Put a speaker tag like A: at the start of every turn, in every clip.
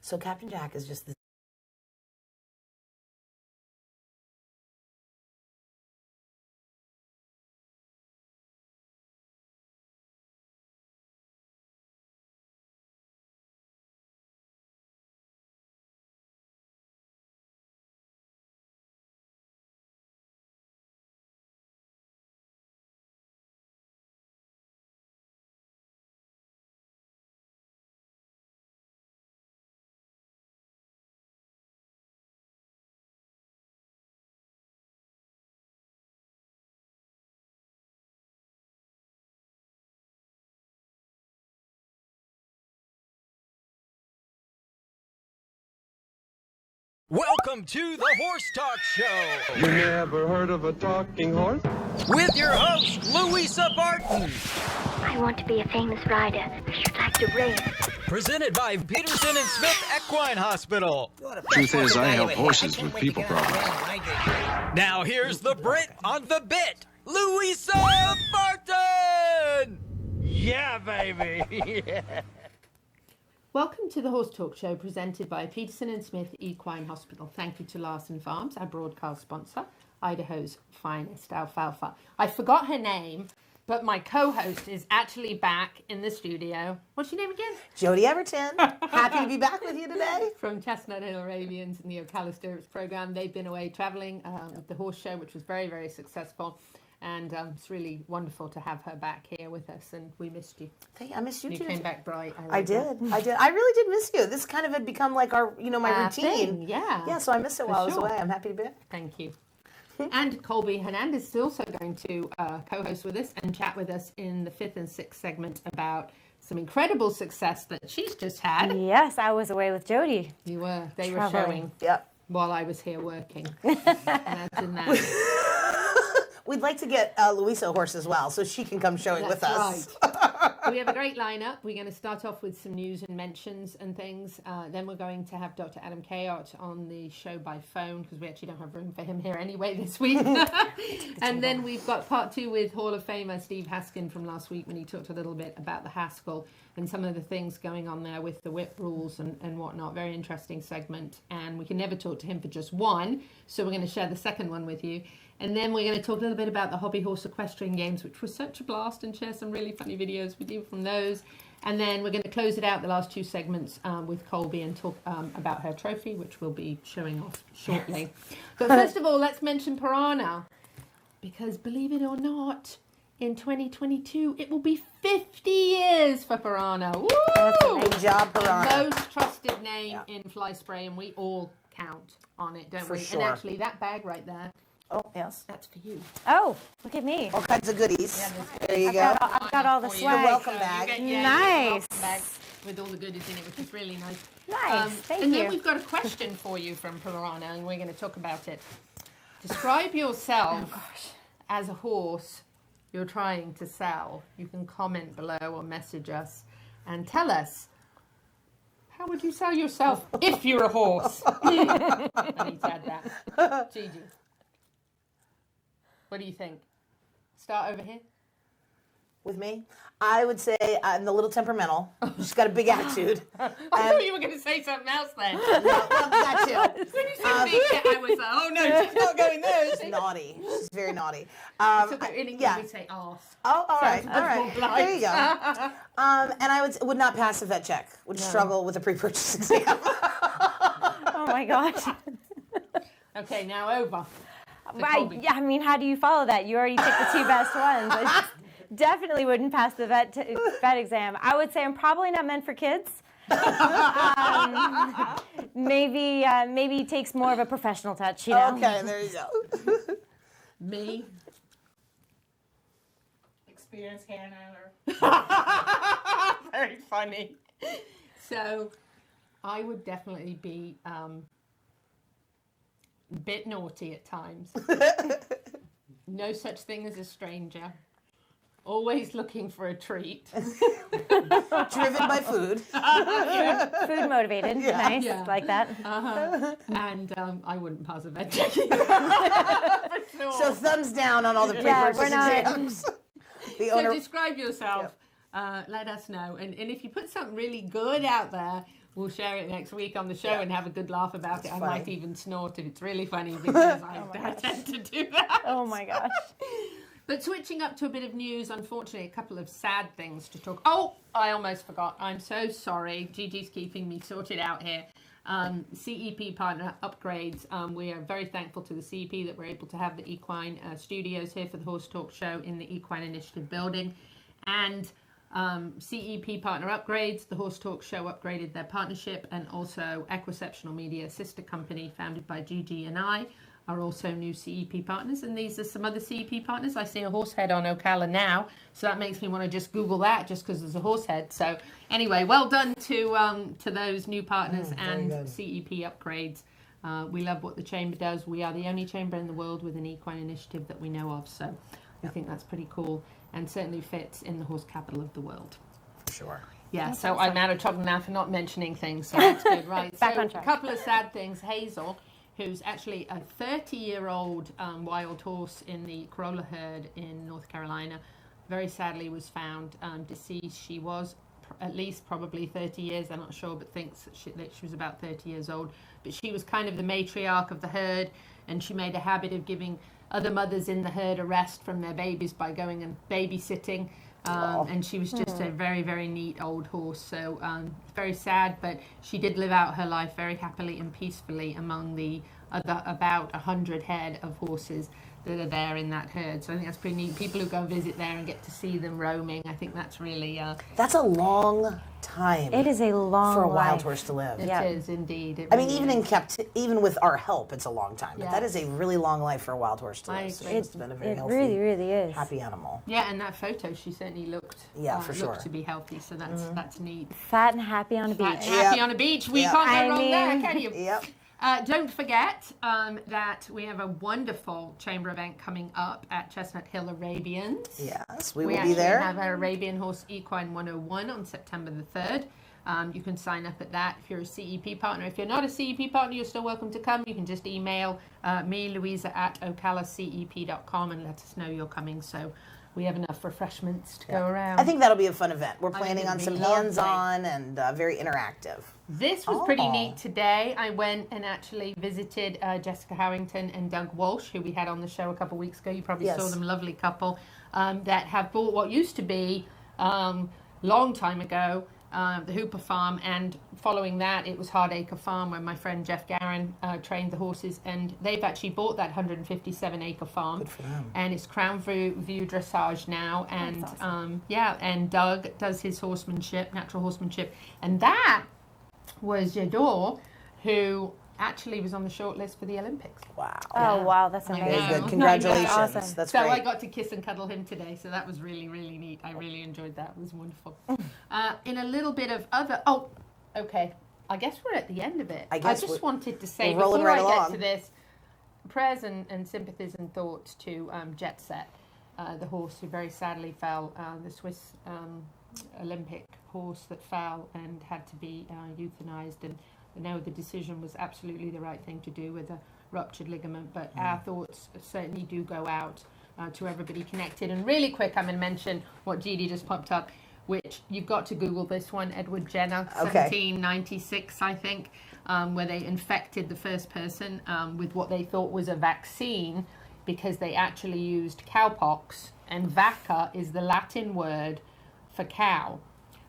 A: So Captain Jack is just this.
B: Welcome to the Horse Talk Show.
C: You never heard of a talking horse?
B: With your host, Louisa Barton.
D: I want to be a famous rider. I should like to race.
B: Presented by Peterson and Smith Equine Hospital.
C: Truth is, I help horses with people problems.
B: Now here's the Brit on the bit, Louisa Barton.
E: Yeah, baby. Yeah.
F: Welcome to the Horse Talk Show presented by Peterson and Smith Equine Hospital. Thank you to Larson Farms, our broadcast sponsor, Idaho's finest alfalfa. I forgot her name, but my co-host is actually back in the studio. What's your name again?
A: Jody Everton. Happy to be back with you today.
F: From Chestnut Hill Arabians and the Ocala Stirrups program. They've been away traveling with the horse show, which was very, very successful. And it's really wonderful to have her back here with us, and we missed you.
A: I missed you too.
F: You came back bright.
A: I did. I really did miss you. This kind of had become like our, my routine.
F: Thing. Yeah.
A: Yeah, so I missed it while I was
F: sure.
A: away. I'm happy to be back.
F: Thank you. And Colby Hernandez is also going to co-host with us and chat with us in the 5th and 6th segment about some incredible success that she's just had.
G: Yes, I was away with Jody.
F: You were. They were
G: Traveling.
F: showing
A: Yep.
F: while I was here working. And that's in that.
A: We'd like to get Louisa a horse as well, so she can come showing with us.
F: Right. We have a great lineup. We're going to start off with some news and mentions and things. Then we're going to have Dr. Adam Cayot on the show by phone because we actually don't have room for him here anyway this week. And then we've got part 2 with Hall of Famer Steve Haskin from last week when he talked a little bit about the Haskell and some of the things going on there with the whip rules and whatnot. Very interesting segment. And we can never talk to him for just one, so we're going to share the second one with you. And then we're going to talk a little bit about the Hobby Horse Equestrian Games, which was such a blast, and share some really funny videos with you from those. And then we're going to close it out, the last 2 segments, with Colby and talk about her trophy, which we'll be showing off shortly. But first of all, let's mention Piranha, because believe it or not, in 2022, it will be 50 years for Piranha. Woo!
A: Good job, Piranha.
F: Most trusted name in fly spray, and we all count on it, don't
A: For
F: we?
A: sure.
F: And actually, that bag right there,
A: Oh, yes.
F: that's for you.
G: Oh, look at me.
A: All kinds of goodies. There you go.
G: I've got all the
F: For you.
G: swag.
A: welcome
F: So
A: bag.
F: you get, your
G: Nice.
F: welcome bag with all the goodies in it, which is really nice.
G: Nice, thank
F: and
G: you.
F: then we've got a question for you from Piranha, and we're going to talk about it. Describe yourself as a horse you're trying to sell. You can comment below or message us and tell us, how would you sell yourself if you're a horse? I need to add that. Gigi, what do you think? Start over here.
A: With me, I would say I'm a little temperamental. She's got a big attitude.
F: I thought you were going to say something else then.
A: Well, that too.
F: When you said big, I was like, oh no, she's not going there.
A: She's naughty. She's very naughty.
F: So in English we say arse.
A: Oh, all right.
F: So
A: All right.
F: blind.
A: There you go. And I would not pass a vet check. Would struggle with a pre-purchase exam.
G: Oh my gosh.
F: Okay, now over.
G: Right. Yeah, I mean, how do you follow that? You already picked the 2 best ones. I definitely wouldn't pass the vet exam. I would say I'm probably not meant for kids. Maybe it takes more of a professional touch, you know?
A: Okay, there you go.
F: Me.
H: Experienced hair nailer.
F: Very funny. So, I would definitely be a bit naughty at times. No such thing as a stranger. Always looking for a treat.
A: Driven by food.
G: Food motivated. Nice.
F: Yeah.
G: Like that.
F: And I wouldn't pass a vet check either. For sure.
A: So thumbs down on all the
G: Yeah,
A: pre-purchase
G: we're not-
A: exams. The
F: So
A: owner.
F: describe yourself. Let us know. And if you put something really good out there, we'll share it next week on the show and have a good laugh about it. I
A: funny.
F: might even snort if it's really funny because I tend to do that.
G: Oh my gosh.
F: But switching up to a bit of news, unfortunately, a couple of sad things to talk. Oh, I almost forgot. I'm so sorry. Gigi's keeping me sorted out here. CEP partner upgrades. We are very thankful to the CEP that we're able to have the Equine studios here for the Horse Talk Show in the Equine Initiative building. And CEP partner upgrades. The Horse Talk Show upgraded their partnership, and also Equiceptional Media, sister company founded by Gigi and I, are also new CEP partners, and these are some other CEP partners. I see a horse head on Ocala now, so that makes me want to just Google that just because there's a horse head. So anyway, well done to those new partners and
A: good.
F: CEP upgrades. We love what the chamber does. We are the only chamber in the world with an equine initiative that we know of, so I think that's pretty cool and certainly fits in the horse capital of the world.
A: Sure.
F: Yeah, so I'm out of trouble now for not mentioning things, so that's good, right?
G: Back
F: So
G: on track.
F: a couple of sad things. Hazel, who's actually a 30-year-old wild horse in the Corolla herd in North Carolina, very sadly was found deceased. She was at least probably 30 years, I'm not sure, but thinks that she was about 30 years old. But she was kind of the matriarch of the herd, and she made a habit of giving other mothers in the herd a rest from their babies by going and babysitting. And she was just a very, very neat old horse. So very sad, but she did live out her life very happily and peacefully among the other about 100 head of horses that are there in that herd. So I think that's pretty neat. People who go visit there and get to see them roaming, I think that's really...
A: That's a long time.
G: It is a long
A: for a wild
G: life.
A: horse to live.
F: It
G: Yeah.
F: is indeed. It
A: I mean,
F: really
A: even
F: is.
A: even with our help, it's a long time. But that
F: Yes.
A: is a really long life for a wild horse to
F: I
A: live. So
F: agree.
A: it's been a very
G: It
A: healthy,
G: really, really is.
A: happy animal.
F: Yeah, and that photo, she certainly looked.
A: Yeah, for sure.
F: Looked to be healthy, so that's neat.
G: Fat and happy on a beach.
F: Happy on a beach. We
A: Yep.
F: can't go
G: I
F: wrong
G: mean-
F: there, can you?
A: Yep.
F: Don't forget that we have a wonderful chamber event coming up at Chestnut Hill Arabians.
A: Yes, we
F: We
A: will
F: actually
A: be there.
F: have our Arabian Horse Equine 101 on September the 3rd. You can sign up at that if you're a CEP partner. If you're not a CEP partner, you're still welcome to come. You can just email me, Louisa, at ocalacep.com and let us know you're coming. So we have enough refreshments to go around.
A: I think that'll be a fun event. We're
F: think
A: planning
F: it'll
A: on
F: be
A: some
F: lovely.
A: hands-on and very interactive.
F: This was pretty
A: Oh.
F: neat today. I went and actually visited Jessica Harrington and Doug Walsh, who we had on the show a couple of weeks ago. You probably
A: Yes.
F: saw them, lovely couple, that have bought what used to be, long time ago, the Hooper Farm, and following that it was Hardacre Farm where my friend Jeff Garron trained the horses, and they've actually bought that 157-acre farm.
A: Good for them.
F: And it's Crown View dressage now, and
G: That's awesome.
F: and Doug does his horsemanship, natural horsemanship, and that was Jador, who actually was on the shortlist for the Olympics.
A: Wow.
G: Oh, wow, that's
F: I
G: amazing.
F: know.
A: Very good. Congratulations.
G: That's awesome.
A: That's
F: So
A: great.
F: I got to kiss and cuddle him today, so that was really, really neat. I really enjoyed that. It was wonderful. In a little bit of other... Oh, okay. I guess we're at the end of it.
A: I guess
F: just
A: we're-
F: wanted to say,
A: we're rolling
F: before
A: right
F: I
A: along.
F: get to this, prayers and sympathies and thoughts to Jet Set, the horse who very sadly fell, the Swiss Olympic horse that fell and had to be euthanized. And I know the decision was absolutely the right thing to do with a ruptured ligament, but our thoughts certainly do go out to everybody connected. And really quick, I'm going to mention what Judy just popped up, which you've got to Google this one, Edward Jenner,
A: Okay.
F: 1796, I think, where they infected the first person with what they thought was a vaccine because they actually used cowpox, and vacca is the Latin word for cow.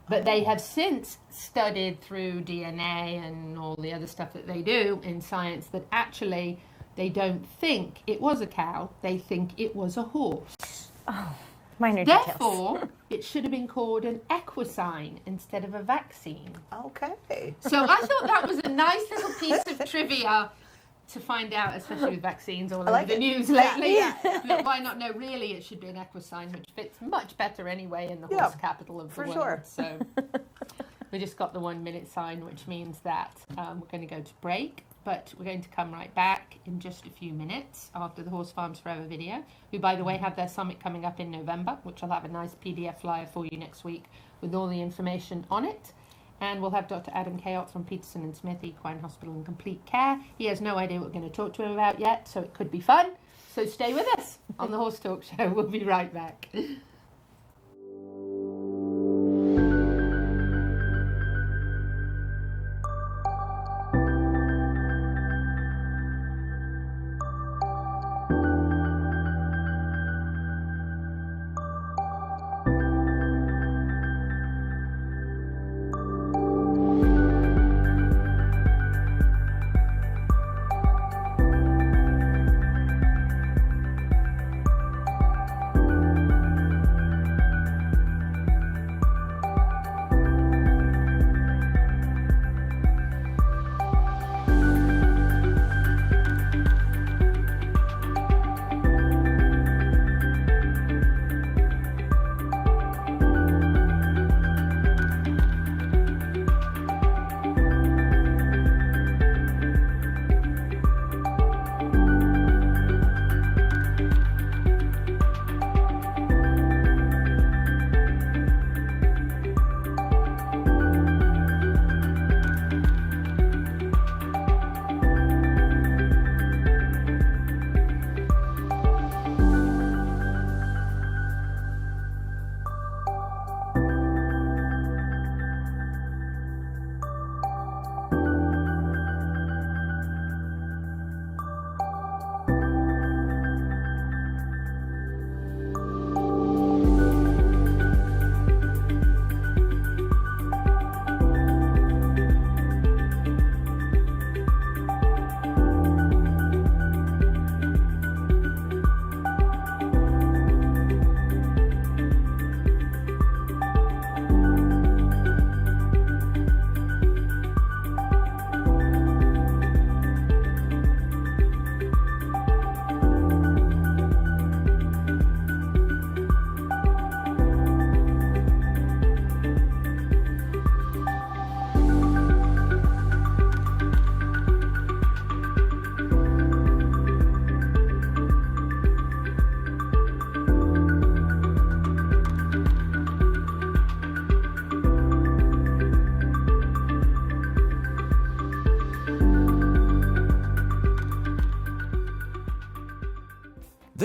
F: But they have since studied through DNA and all the other stuff that they do in science that actually they don't think it was a cow, they think it was a horse.
G: Minor details.
F: Therefore, it should have been called an equine instead of a vaccine.
A: Okay.
F: So I thought that was a nice little piece of trivia to find out, especially with vaccines all over
A: like
F: the
A: it.
F: news lately. That why not? No, really, it should be an equine, which fits much better anyway in the
A: Yeah,
F: horse capital of the
A: for
F: world.
A: sure.
F: So we just got the 1 minute sign, which means that we're going to go to break. But we're going to come right back in just a few minutes after the Horse Farms Forever video, who, by the way, have their summit coming up in November, which I'll have a nice PDF flyer for you next week with all the information on it. And we'll have Dr. Adam Cayot from Peterson and Smith Equine Hospital and Complete Care. He has no idea what we're going to talk to him about yet, so it could be fun. So stay with us on the Horse Talk Show. We'll be right back.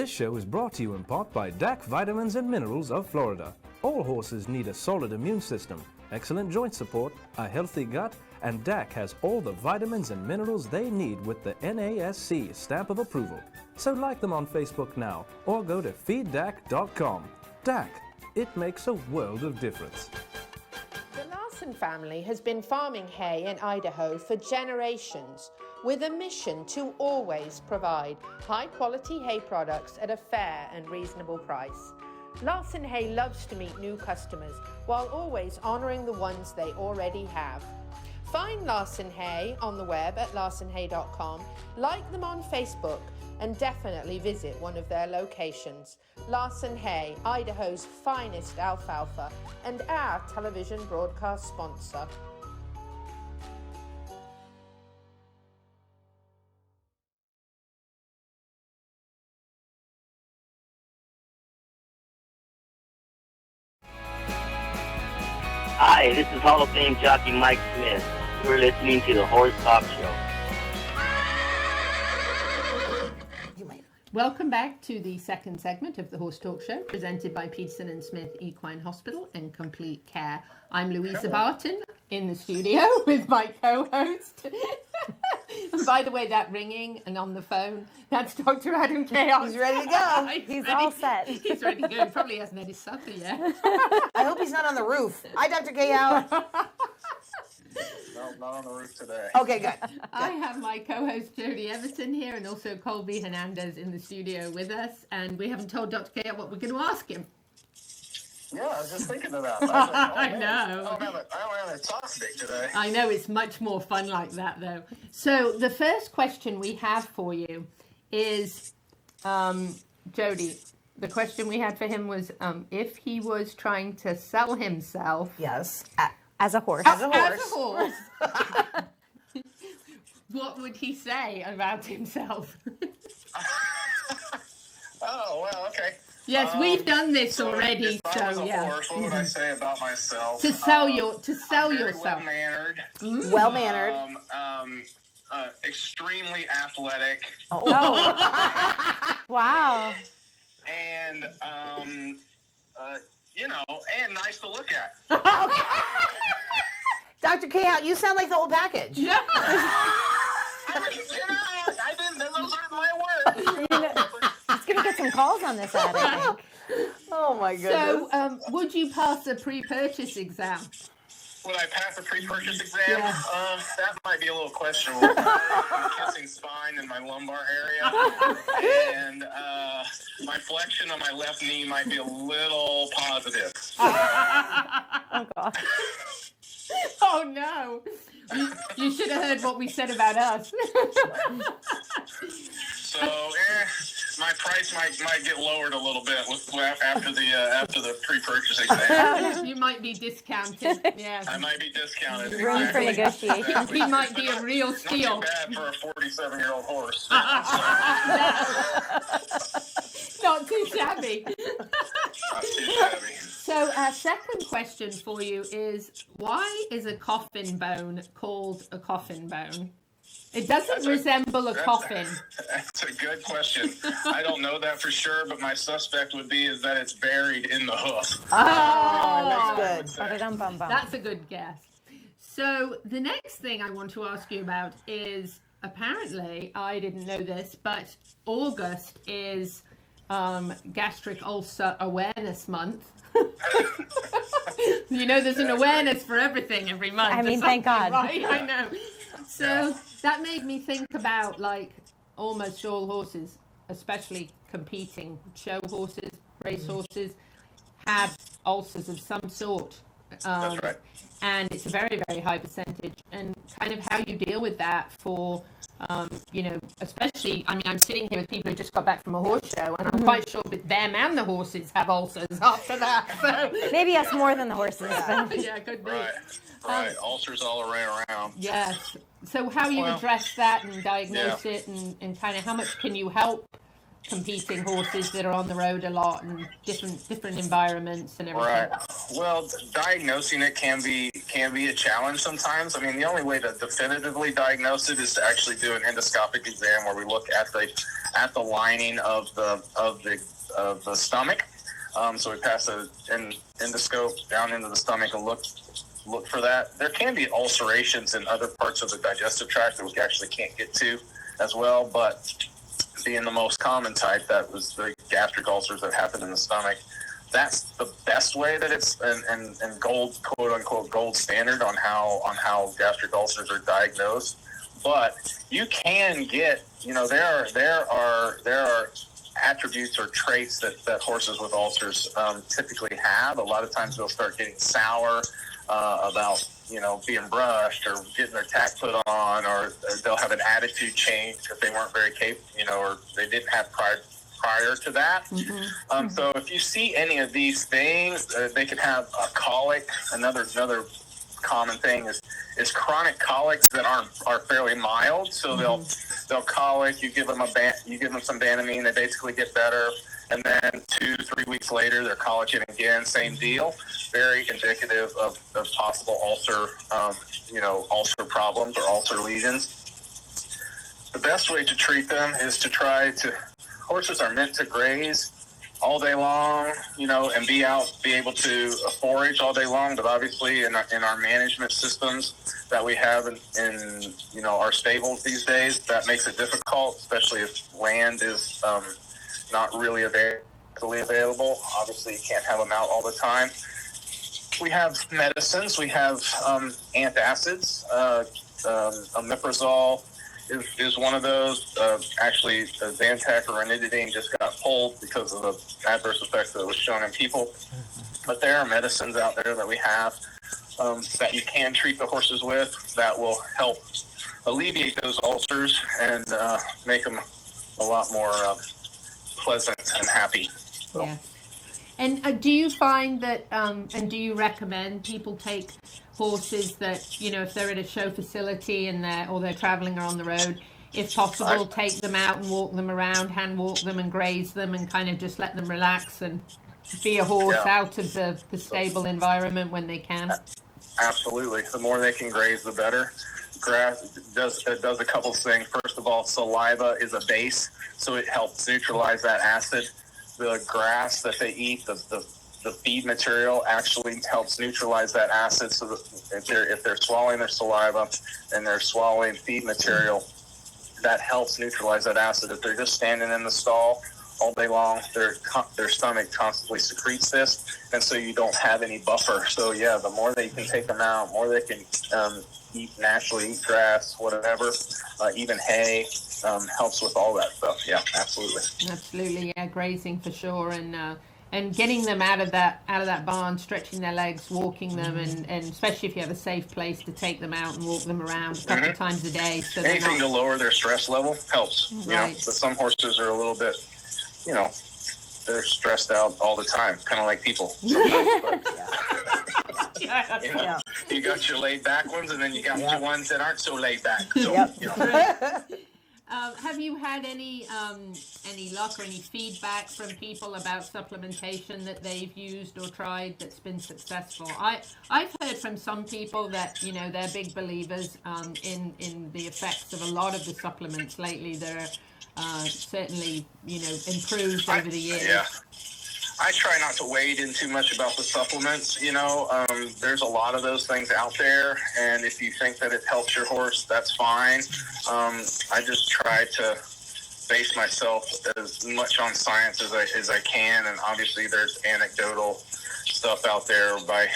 I: This show is brought to you in part by DAC Vitamins and Minerals of Florida. All horses need a solid immune system, excellent joint support, a healthy gut, and DAC has all the vitamins and minerals they need with the NASC stamp of approval. So like them on Facebook now, or go to feeddac.com. DAC, it makes a world of difference.
F: The Larson family has been farming hay in Idaho for generations, with a mission to always provide high-quality hay products at a fair and reasonable price. Larson Hay loves to meet new customers while always honoring the ones they already have. Find Larson Hay on the web at larsonhay.com, like them on Facebook, and definitely visit one of their locations. Larson Hay, Idaho's finest alfalfa, and our television broadcast sponsor.
J: Hi, this is Hall of Fame jockey Mike Smith. You're listening to the Horse Talk Show.
F: Welcome back to the second segment of the Horse Talk Show, presented by Peterson and Smith Equine Hospital and Complete Care. I'm Louisa Barton in the studio with my co-host. And by the way, that ringing and on the phone, that's Dr. Adam Cayot.
A: He's ready to go.
G: He's all set.
F: He's ready to go. He probably hasn't had his supper yet.
A: I hope he's not on the roof. Hi, Dr. Cayot.
C: No, not on the roof today.
A: Okay, good.
F: I have my co-host Jody Everton here and also Colby Hernandez in the studio with us. And we haven't told Dr. Cayot what we're going to ask him.
C: Yeah, I was just thinking about that.
F: I know.
C: I don't have a topic today.
F: I know, it's much more fun like that, though. So the first question we have for you is, Jody, the question we had for him was if he was trying to sell himself.
A: Yes.
G: As a horse.
A: As a horse.
F: As a horse. What would he say about himself?
C: Oh, well, okay.
F: Yes, we've done this already,
C: if I was
F: so
C: a
F: yeah.
C: horse, what would I say about myself?
F: To sell
C: I'm very
F: yourself.
C: Well-mannered.
A: Well-mannered.
C: Extremely athletic.
G: Oh. Wow.
C: And, and nice to look at.
A: Dr. Cayot, you sound like the whole package.
F: Yeah.
C: I didn't, those aren't my words.
G: He's going to get some calls on this ad, I think.
A: Oh, my goodness.
F: So, would you pass a pre-purchase exam?
C: Would I pass a pre-purchase exam?
F: Yeah.
C: That might be a little questionable. I'm kissing spine in my lumbar area, and my flexion on my left knee might be a little positive.
G: Oh, God.
F: Oh, no. You should have heard what we said about us.
C: So, my price might get lowered a little bit after the pre-purchase exam.
F: You might be discounted. Yeah.
C: I might be discounted.
G: Room for negotiation.
C: Exactly.
F: He might be a real steal.
C: Not too bad for a 47-year-old horse.
F: Not too shabby.
C: Not too shabby.
F: So our second question for you is, why is a coffin bone called a coffin bone? It doesn't resemble a coffin.
C: That's a good question. I don't know that for sure, but my suspect would be is that it's buried in the hoof.
A: Oh, that's good.
G: Ba-da-dum-bum-bum.
F: That's a good guess. So the next thing I want to ask you about is, apparently, I didn't know this, but August is Gastric Ulcer Awareness Month. You know, there's an awareness for everything every month.
G: I mean, thank God.
F: Right? I know. So that made me think about, like, almost all horses, especially competing show horses, race horses, have ulcers of some sort.
C: That's right.
F: And it's a very, very high percentage. And kind of how you deal with that for, especially, I mean, I'm sitting here with people who just got back from a horse show, and I'm quite sure that them and the horses have ulcers after that. So.
G: Maybe us more than the horses. But...
F: Yeah, could be.
C: Right. Ulcers all around.
F: Yes. So how you address that and diagnose it and kind of how much can you help competing horses that are on the road a lot and different environments and everything.
C: Right. Well, diagnosing it can be a challenge sometimes. I mean, the only way to definitively diagnose it is to actually do an endoscopic exam where we look at the lining of the stomach. So we pass an endoscope down into the stomach and look for that. There can be ulcerations in other parts of the digestive tract that we actually can't get to as well, but being the most common type, that was the gastric ulcers that happen in the stomach. That's the best way that it's and gold, quote unquote, gold standard on how gastric ulcers are diagnosed. But you can get, there are attributes or traits that horses with ulcers typically have. A lot of times they'll start getting sour about being brushed or getting their tack put on, or they'll have an attitude change if they weren't very capable, or they didn't have prior to that. Mm-hmm. So if you see any of these things, they can have a colic. Another common thing is chronic colics that are fairly mild. So they'll colic. You give them some Banamine, they basically get better, and then 2-3 weeks later they're colicking again. Same deal. Very indicative of possible ulcer, ulcer problems or ulcer lesions. The best way to treat them is to horses are meant to graze all day long, and be able to forage all day long. But obviously in our management systems that we have in our stables these days, that makes it difficult, especially if land is not really available. Obviously you can't have them out all the time. We have medicines. We have antacids. Omeprazole is one of those. Actually, Zantac or ranitidine just got pulled because of the adverse effects that was shown in people. But there are medicines out there that we have that you can treat the horses with that will help alleviate those ulcers and make them a lot more pleasant and happy. So.
F: Yeah. And do you find that, and do you recommend people take horses that, if they're at a show facility and they're traveling or on the road, if possible, take them out and walk them around, hand walk them and graze them and kind of just let them relax and be a horse out of the stable environment when they can?
C: Absolutely. The more they can graze, the better. Grass does a couple of things. First of all, saliva is a base, so it helps neutralize that acid. The grass that they eat, the feed material actually helps neutralize that acid. So that if they're swallowing their saliva and they're swallowing feed material, that helps neutralize that acid. If they're just standing in the stall all day long, their stomach constantly secretes this, and so you don't have any buffer. So yeah, the more that you can take them out, more they can eat grass, whatever, even hay, helps with all that stuff. Yeah, absolutely.
F: Yeah, grazing for sure, and getting them out of that barn, stretching their legs, walking them, and especially if you have a safe place to take them out and walk them around a couple of times a day. So
C: anything to lower their stress level helps.
F: Right.
C: But some horses are a little bit, they're stressed out all the time, kind of like people. You got your laid back ones, and then you got your ones that aren't so laid back. So,
F: have you had any luck or any feedback from people about supplementation that they've used or tried that's been successful? I've heard from some people that they're big believers in the effects of a lot of the supplements lately. They're certainly improved over the years.
C: Yeah. I try not to wade in too much about the supplements. There's a lot of those things out there, and if you think that it helps your horse, that's fine. I just try to base myself as much on science as I can, and obviously there's anecdotal stuff out there by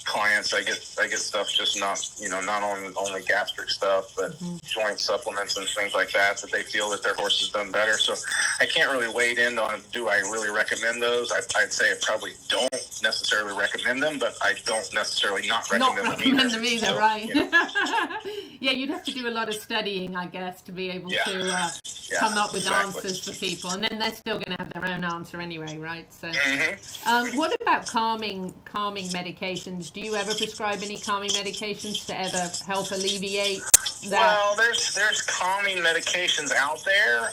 C: clients. I get stuff just not only gastric stuff, but joint supplements and things like that they feel that their horse has done better. So I can't really wade in on, do I really recommend those? I'd say I probably don't necessarily recommend them, but I don't necessarily not recommend them either.
F: So, right. Yeah, you'd have to do a lot of studying, I guess, to be able to come up with answers for people, and then they're still going to have their own answer anyway, right? So, what about calming medications? Do you ever prescribe any calming medications to ever help alleviate that?
C: Well, there's calming medications out there.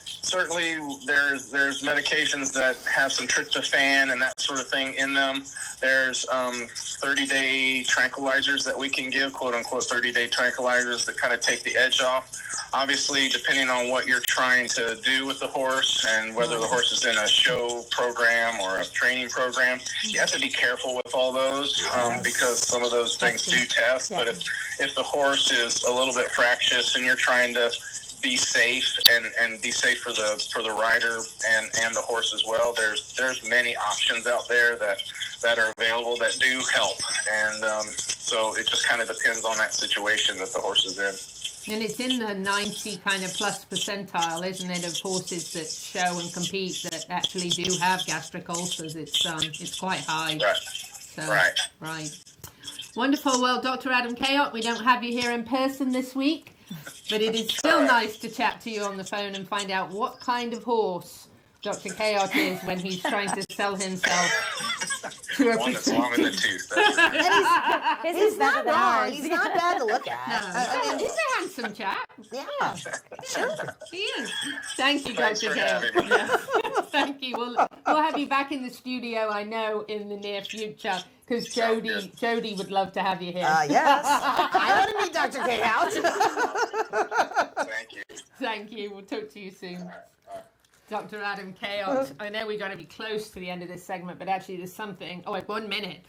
C: certainly there's medications that have some tryptophan and that sort of thing in them. There's 30-day tranquilizers that we can give, quote-unquote 30-day tranquilizers that kind of take the edge off. Obviously, depending on what you're trying to do with the horse and whether the horse is in a show program or a training program, you have to be careful with all those because some of those things do test. But if the horse is a little bit fractious and you're trying to be safe and be safe for the rider and the horse as well, there's many options out there that are available that do help. And so it just kind of depends on that situation that the horse is in.
F: And it's in the 90 kind of plus percentile, isn't it, of horses that show and compete that actually do have gastric ulcers. It's quite high.
C: Right.
F: So, right. Wonderful. Well, Dr. Adam Cayot, we don't have you here in person this week, but it is still nice to chat to you on the phone and find out what kind of horse Dr. Cayot is when he's trying to sell himself to a
C: One that's long in the tooth.
A: He's not wrong. He's not bad to look at.
F: He's a handsome chap.
A: Yeah, sure.
F: He is. Thank you,
C: Thanks
F: Dr.
C: for having
F: Cayot. Thank you. We'll have you back in the studio, I know, in the near future, because Jody would love to have you here.
A: Yes. I want to meet Dr. Cayot.
C: Thank you.
F: Thank you. We'll talk to you soon. Dr. Adam Cayot. I know we're going to be close to the end of this segment, but actually there's something, wait, 1 minute.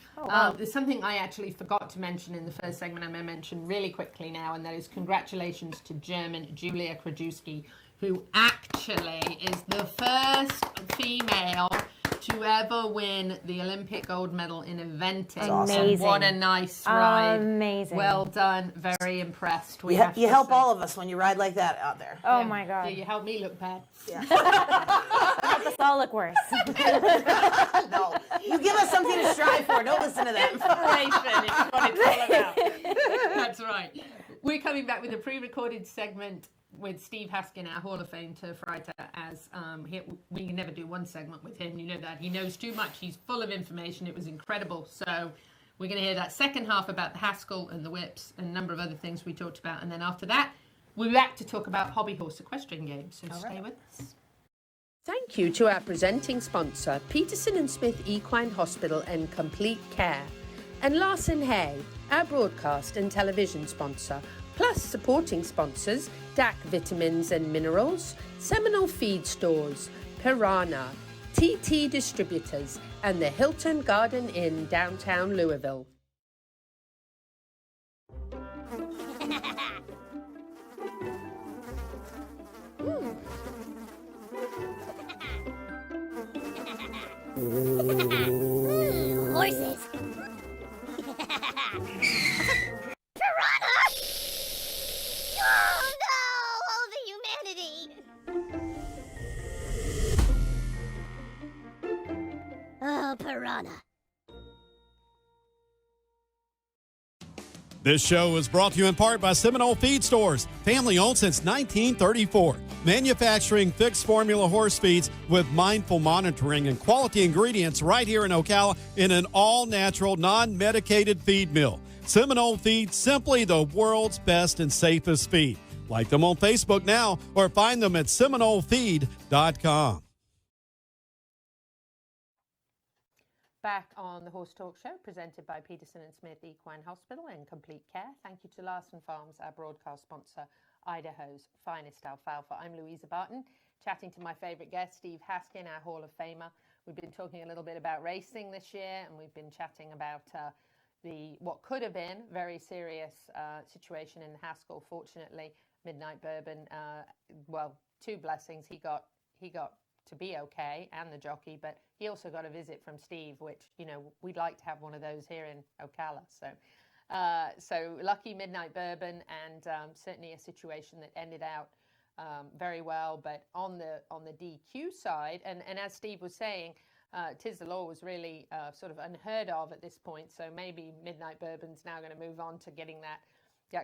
F: There's something I actually forgot to mention in the first segment. I'm going to mention really quickly now, and that is congratulations to German Julia Krajewski, who actually is the first female to ever win the Olympic gold medal in eventing.
G: Amazing.
F: What a nice ride.
G: Amazing.
F: Well done. Very impressed.
A: You help all of us when you ride like that out there.
G: Oh my God.
F: Yeah, you help me look bad.
A: Yeah.
G: Make us all look worse.
A: No, you give us something to strive for. Don't listen to them.
F: Inspiration is what it's all about. That's right. We're coming back with a pre-recorded segment with Steve Haskin, our Hall of Fame turf rider, as we never do one segment with him. You know that. He knows too much. He's full of information. It was incredible. So we're going to hear that second half about the Haskell and the whips and a number of other things we talked about. And then after that, we'll be back to talk about Hobby Horse Equestrian Games. So stay with us.
K: Thank you to our presenting sponsor, Peterson and Smith Equine Hospital and Complete Care, and Larson Hay, our broadcast and television sponsor, plus supporting sponsors, DAC Vitamins and Minerals, Seminole Feed Stores, Piranha, TT Distributors, and the Hilton Garden Inn, downtown Louisville.
D: Horses. Piranha! Oh no! All the humanity! Oh, piranha.
L: This show is brought to you in part by Seminole Feed Stores, family owned since 1934. Manufacturing fixed formula horse feeds with mindful monitoring and quality ingredients right here in Ocala in an all-natural, non-medicated feed mill. Seminole Feed, simply the world's best and safest feed. Like them on Facebook now or find them at SeminoleFeed.com.
F: Back on the Horse Talk Show, presented by Peterson and Smith Equine Hospital and Complete Care. Thank you to Larson Farms, our broadcast sponsor, Idaho's finest alfalfa. I'm Louisa Barton, chatting to my favorite guest, Steve Haskin, our Hall of Famer. We've been talking a little bit about racing this year, and we've been chatting about what could have been very serious situation in Haskell. Fortunately, Midnight Bourbon, two blessings. He got to be okay, and the jockey, but he also got a visit from Steve, which, you know, we'd like to have one of those here in Ocala. So lucky Midnight Bourbon, and certainly a situation that ended out very well. But on the DQ side, and as Steve was saying, Tis the Law was really sort of unheard of at this point. So maybe Midnight Bourbon's now going to move on to getting that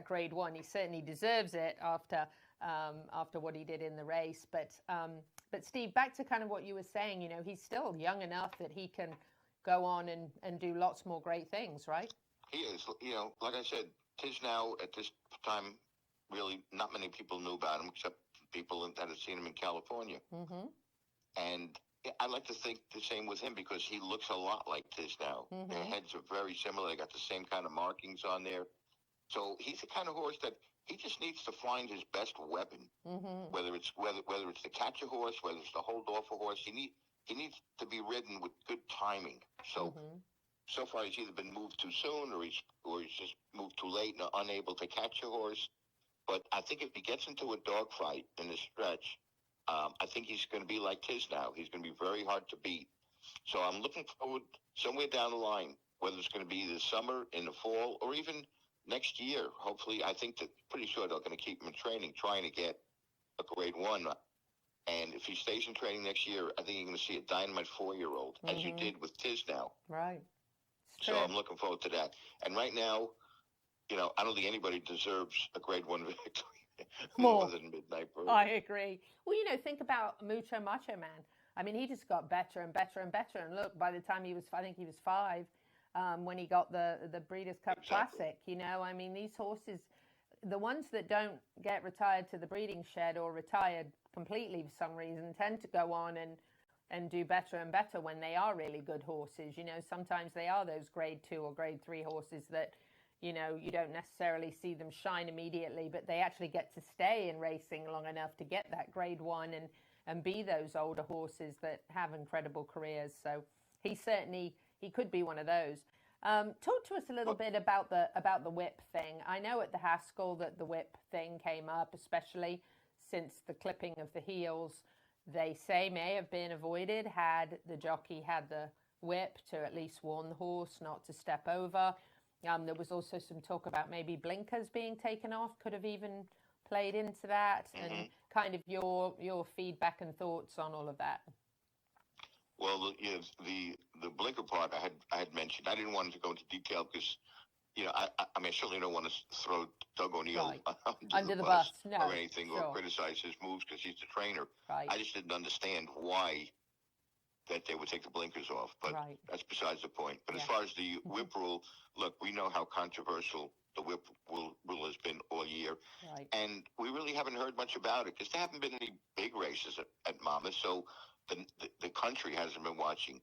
F: grade 1. He certainly deserves it after what he did in the race. But Steve, back to kind of what you were saying, you know, he's still young enough that he can go on and do lots more great things, right?
M: He is. You know, like I said, Tis now at this time, really not many people knew about him except people that have seen him in California.
F: Mm-hmm.
M: And I like to think the same with him because he looks a lot like Tisdale.
F: Mm-hmm.
M: Their heads are very similar. They got the same kind of markings on there. So he's the kind of horse that he just needs to find his best weapon.
F: Mm-hmm.
M: Whether it's to catch a horse, whether it's to hold off a horse, he needs to be ridden with good timing. So so far he's either been moved too soon or he's just moved too late and unable to catch a horse. But I think if he gets into a dogfight in the stretch, I think he's going to be like Tisdale. He's going to be very hard to beat. So I'm looking forward somewhere down the line, whether it's going to be this summer, in the fall, or even next year. Hopefully, I think pretty sure they're going to keep him in training, trying to get a grade 1. And if he stays in training next year, I think you're going to see a dynamite 4-year-old, as you did with Tisdale.
F: Right.
M: So I'm looking forward to that. And right now, I don't think anybody deserves a grade 1 victory. More than Midnight Bird.
F: I agree. Well, think about Mucho Macho Man. I mean, he just got better and better and better. And look, by the time I think he was 5, when he got the Breeders' Cup Classic, I mean, these horses, the ones that don't get retired to the breeding shed or retired completely for some reason, tend to go on and do better and better when they are really good horses. Sometimes they are those grade 2 or grade 3 horses that, you don't necessarily see them shine immediately, but they actually get to stay in racing long enough to get that grade 1 and be those older horses that have incredible careers. So he could be one of those. Talk to us a little bit about the whip thing. I know at the Haskell that the whip thing came up, especially since the clipping of the heels, they say may have been avoided had the jockey had the whip to at least warn the horse not to step over. There was also some talk about maybe blinkers being taken off, could have even played into that, and kind of your feedback and thoughts on all of that.
M: Well, the blinker part I had mentioned. I didn't want to go into detail because, I certainly don't want to throw Doug O'Neill under the bus or anything, or criticize his moves because he's the trainer.
F: Right.
M: I just didn't understand why that they would take the blinkers off, but that's besides the point. But as far as the whip rule, look, we know how controversial the whip rule has been all year, and we really haven't heard much about it because there haven't been any big races at Monmouth, so the country hasn't been watching.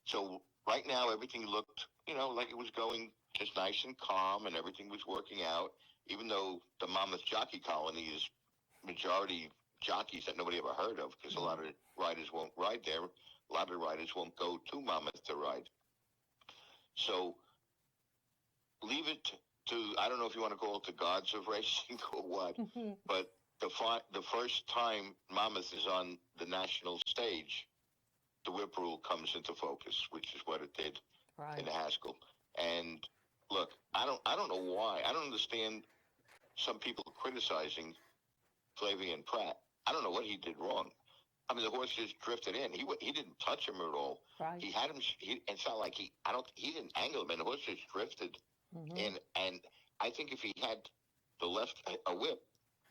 M: So right now, everything looked, like it was going just nice and calm, and everything was working out, even though the Monmouth jockey colony is majority jockeys that nobody ever heard of because a lot of riders won't ride there. A lot of riders won't go to Monmouth to ride. So leave it to, I don't know if you want to call it the gods of racing or what, but the first time Monmouth is on the national stage, the whip rule comes into focus, which is what it did in the Haskell. And look, I don't know why. I don't understand some people criticizing Flavien Prat. I don't know what he did wrong. I mean, the horse just drifted in. He didn't touch him at all.
F: Right.
M: He had him. It's not like he didn't angle him, and the horse just drifted in. And I think if he had a whip,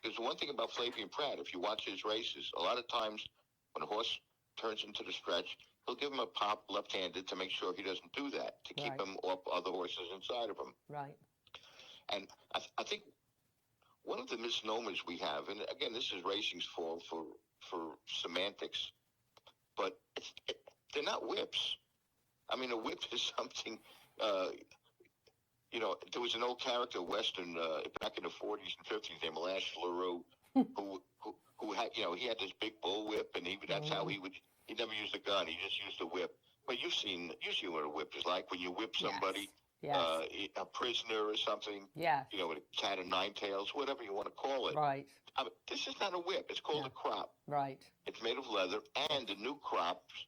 M: there's one thing about Flavien Prat. If you watch his races, a lot of times when a horse turns into the stretch, he'll give him a pop left-handed to make sure he doesn't do that, to keep him off other horses inside of him.
F: Right.
M: And I think one of the misnomers we have, and again, this is racing's fault for semantics, but they're not whips. I mean, a whip is something, there was an old character, Western, back in the 40s and 50s named Lash LaRue, who had, he had this big bull whip, and that's how he never used a gun, he just used a whip. But you've seen what a whip is like when you whip somebody, a prisoner or something, with a cat of nine tails, whatever you want to call it.
F: Right.
M: I mean, this is not a whip. It's called a crop.
F: Right.
M: It's made of leather, and the new crops.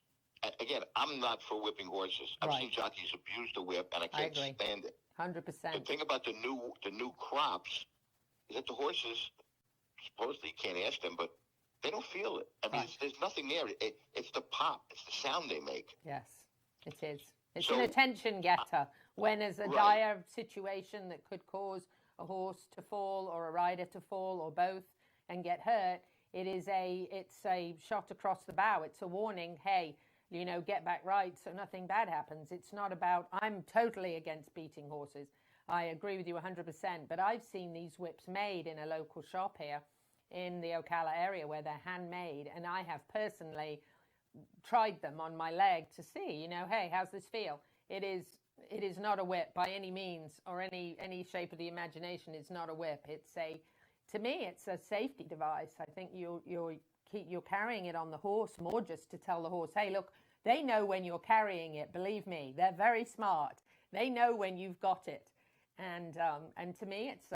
M: Again, I'm not for whipping horses. I've seen jockeys abuse the whip, and I can't stand it.
F: 100%.
M: The thing about the new crops is that the horses, supposedly you can't ask them, but they don't feel it. I mean, there's nothing there. It's the pop. It's the sound they make.
F: Yes, it is. It's an attention getter. When there's a dire situation that could cause a horse to fall or a rider to fall or both and get hurt, it's a shot across the bow. It's a warning. Hey, get back right so nothing bad happens. It's not about, I'm totally against beating horses. I agree with you 100%. But I've seen these whips made in a local shop here in the Ocala area where they're handmade, and I have personally tried them on my leg to see, you know, hey, how's this feel? It is not a whip by any means, or any shape of the imagination. It's not a whip. To me, it's a safety device. I think you're carrying it on the horse more just to tell the horse, hey, look, they know when you're carrying it. Believe me, they're very smart. They know when you've got it. And to me, it's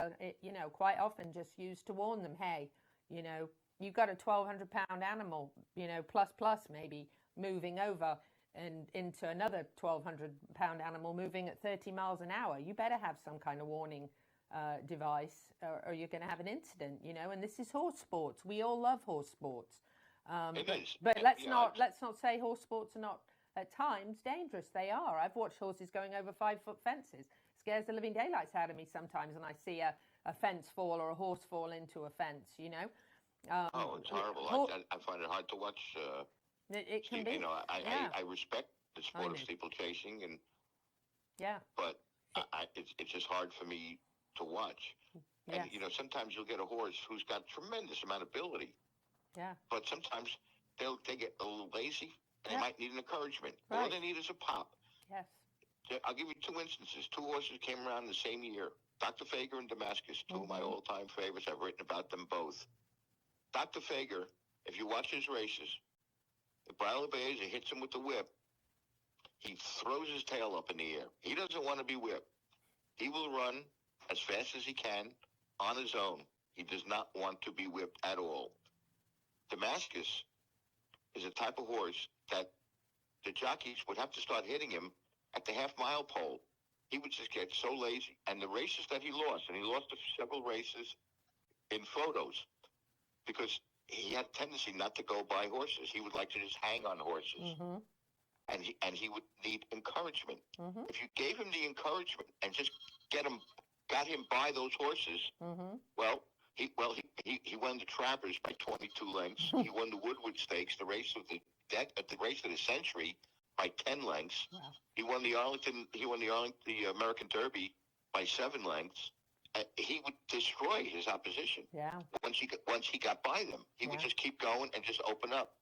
F: you know, quite often just used to warn them, hey, you know, you've got a 1,200-pound animal, you know, plus maybe moving over and into another 1,200-pound animal moving at 30 miles an hour. You better have some kind of warning device, or you're going to have an incident, you know. And this is horse sports. We all love horse sports. But let's not say horse sports are not at times dangerous. They are. I've watched horses going over 5-foot fences. Scares the living daylights out of me sometimes when I see a fence fall or a horse fall into a fence, you know.
M: It's horrible. I find it hard to watch.
F: It can be.
M: You know, I respect the sport of steeplechasing, but it's just hard for me to watch.
F: Yes.
M: And you know, sometimes you'll get a horse who's got tremendous amount of ability.
F: Yeah.
M: But sometimes they get a little lazy, and they might need an encouragement.
F: Right.
M: All they need is a pop.
F: Yes.
M: I'll give you 2 instances. 2 horses came around the same year. Dr. Fager and Damascus, 2 of my all-time favorites. I've written about them both. Dr. Fager, if you watch his races, if Briley Baeza hits him with the whip, he throws his tail up in the air. He doesn't want to be whipped. He will run as fast as he can on his own. He does not want to be whipped at all. Damascus is a type of horse that the jockeys would have to start hitting him at the half-mile pole. He would just get so lazy. And the races that he lost, and he lost several races in photos, because he had a tendency not to go by horses. He would like to just hang on horses.
F: Mm-hmm.
M: And he would need encouragement.
F: Mm-hmm.
M: If you gave him the encouragement and just got him by those horses, he won the Travers by 22 lengths. He won the Woodward Stakes, the race of the century, by 10 lengths.
F: Wow.
M: He won the American Derby by 7 lengths. He would destroy his opposition.
F: Yeah.
M: Once he got by them, he would just keep going and just open up.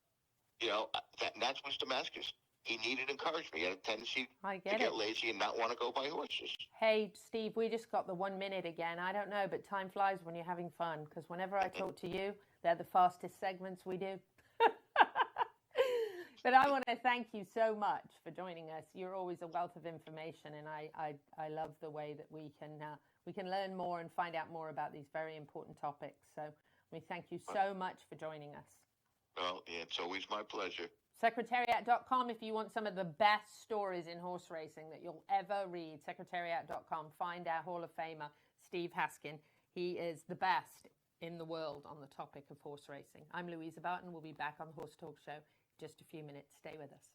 M: You know, that's what's Damascus. He needed encouragement. He had a tendency to get lazy and not want to go by horses.
F: Hey, Steve, we just got the 1 minute again. I don't know, but time flies when you're having fun, because whenever I talk to you, they're the fastest segments we do. But I want to thank you so much for joining us. You're always a wealth of information, and I love the way that we can learn more and find out more about these very important topics. So we thank you so much for joining us.
M: Well, yeah, it's always my pleasure.
F: Secretariat.com if you want some of the best stories in horse racing that you'll ever read. Secretariat.com. Find our Hall of Famer, Steve Haskin. He is the best in the world on the topic of horse racing. I'm Louisa Barton. We'll be back on the Horse Talk Show in just a few minutes. Stay with us.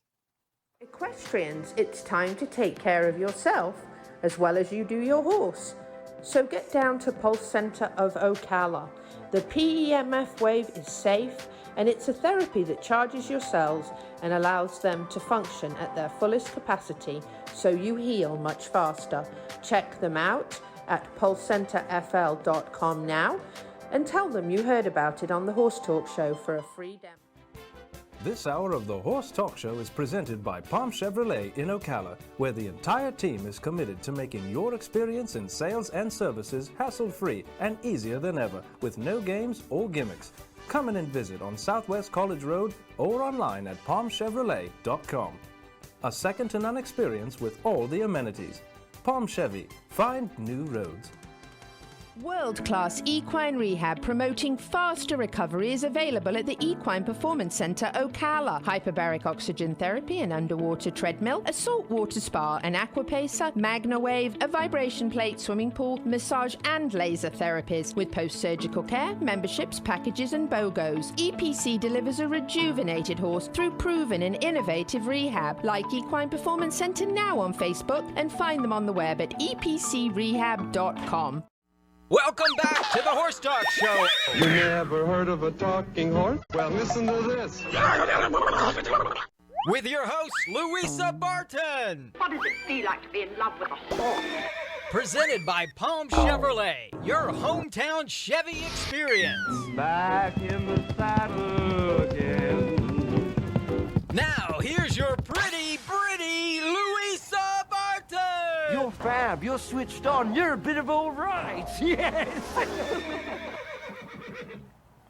K: Equestrians, it's time to take care of yourself as well as you do your horse. So get down to Pulse Center of Ocala. The PEMF wave is safe, and it's a therapy that charges your cells and allows them to function at their fullest capacity, so you heal much faster. Check them out at pulsecenterfl.com now and tell them you heard about it on the Horse Talk Show for a free demo.
I: This hour of the Horse Talk Show is presented by Palm Chevrolet in Ocala, where the entire team is committed to making your experience in sales and services hassle-free and easier than ever, with no games or gimmicks. Come in and visit on Southwest College Road or online at palmchevrolet.com. A second-to-none experience with all the amenities. Palm Chevy. Find new roads.
K: World-class equine rehab promoting faster recovery is available at the Equine Performance Center Ocala. Hyperbaric oxygen therapy, an underwater treadmill, a saltwater spa, an aquapacer, MagnaWave, a vibration plate, swimming pool, massage and laser therapies. With post-surgical care, memberships, packages and BOGOs, EPC delivers a rejuvenated horse through proven and innovative rehab. Like Equine Performance Center now on Facebook and find them on the web at epcrehab.com.
B: Welcome back to the Horse Talk Show.
N: You never heard of a talking horse? Well, listen to this.
B: With your host, Louisa Barton.
O: What does it feel like to be in love with a horse?
B: Presented by Palm Chevrolet, your hometown Chevy experience.
E: Back in the saddle again.
B: Now, here's your pretty Louisa Barton.
E: You're fab. You're switched on. You're a bit of all right. Yes.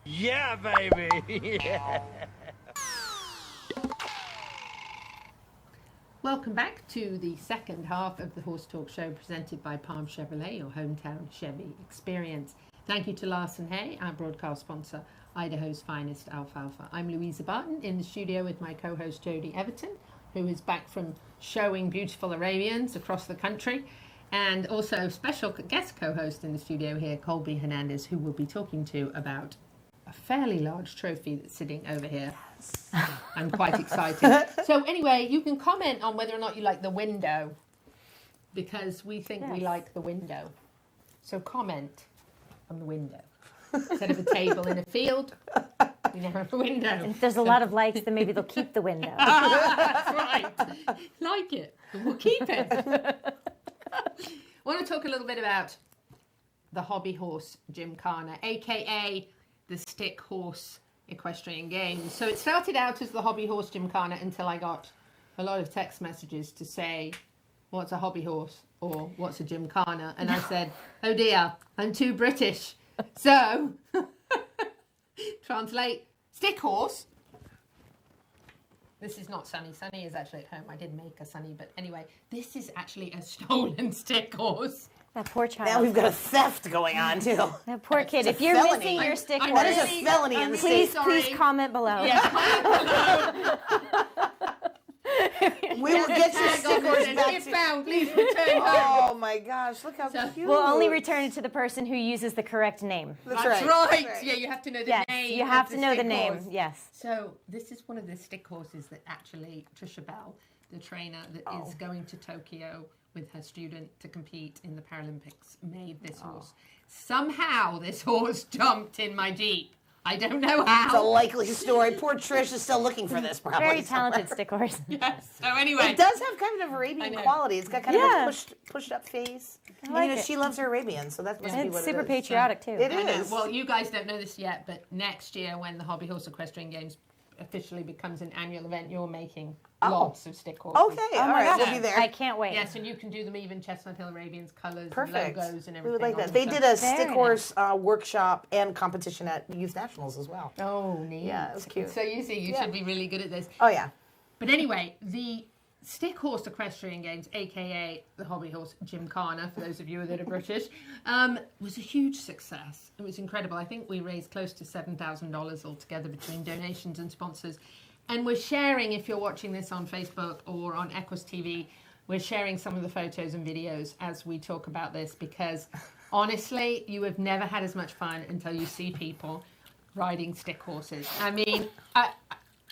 E: Yeah, baby. Yeah.
F: Welcome back to the second half of the Horse Talk Show presented by Palm Chevrolet, your hometown Chevy experience. Thank you to Larson Hay, our broadcast sponsor, Idaho's finest alfalfa. I'm Louisa Barton in the studio with my co-host Jody Everton, who is back from showing beautiful Arabians across the country, and also special guest co-host in the studio here, Colby Hernandez, who we'll be talking to about a fairly large trophy that's sitting over here. Yes. I'm quite excited. So anyway, you can comment on whether or not you like the window, because we think we like the window. So comment on the window. Instead of a table in a field, we now have a window.
G: And if there's a lot of likes, then maybe they'll keep the window.
F: That's right. Like it, and we'll keep it. I want to talk a little bit about the Hobby Horse Gymkhana, aka the Stick Horse Equestrian Games. So it started out as the Hobby Horse Gymkhana until I got a lot of text messages to say, what's a hobby horse or what's a gymkhana? And I said, oh dear, I'm too British. So, translate, stick horse. This is not Sunny. Sunny is actually at home. I did make a Sunny, but anyway, this is actually a stolen stick horse.
G: That poor child.
A: Now we've got a theft going on too.
G: That poor kid.
A: It's
G: If you're
A: felony.
G: missing your stick horse,
A: That is a felony in the
G: please,
A: state.
G: please comment below.
F: Yeah, comment below.
A: We will get your stick horse back
F: If
A: to
F: found, please return home.
A: Oh my gosh, look how cute.
G: We'll only return it to the person who uses the correct name.
F: That's right. Yeah, you have to know the
G: Yes,
F: name.
G: you have
F: of
G: to
F: the
G: know the
F: stick
G: name.
F: horse.
G: Yes.
F: So this is one of the stick horses that actually Trisha Bell, the trainer that is going to Tokyo with her student to compete in the Paralympics, made this horse. Somehow this horse jumped in my Jeep. I don't know how.
A: It's a likely story. Poor Trish is still looking for this, probably.
G: Very talented stick horse.
F: Yes. So anyway.
A: It does have kind of Arabian quality. It's got kind of a pushed up face.
G: I like
A: and
G: it.
A: she loves her Arabian, so that must be
G: It's
A: what
G: super
A: it is.
G: patriotic too.
A: It
F: I know.
A: is.
F: Well, you guys don't know this yet, but next year when the Hobby Horse Equestrian Games officially becomes an annual event, you're making lots of stick horses.
A: Okay, all right, we'll be there.
G: I can't wait.
F: Yes, and you can do them even Chestnut Hill Arabians, colours,
A: Perfect.
F: and logos and everything.
A: We would like
F: on
A: that.
F: them.
A: They did a
G: Very
A: stick horse workshop and competition at Youth Nationals as well.
F: Oh, neat.
A: Yeah, it was cute.
F: So you see, you should be really good at this.
A: Oh, yeah.
F: But anyway, the Stick Horse Equestrian Games, aka the Hobby Horse Gymkhana, for those of you that are British, was a huge success. It was incredible. I think we raised close to $7,000 altogether between donations and sponsors. And we're sharing, if you're watching this on Facebook or on Equus TV, we're sharing some of the photos and videos as we talk about this, because honestly, you have never had as much fun until you see people riding stick horses. I mean,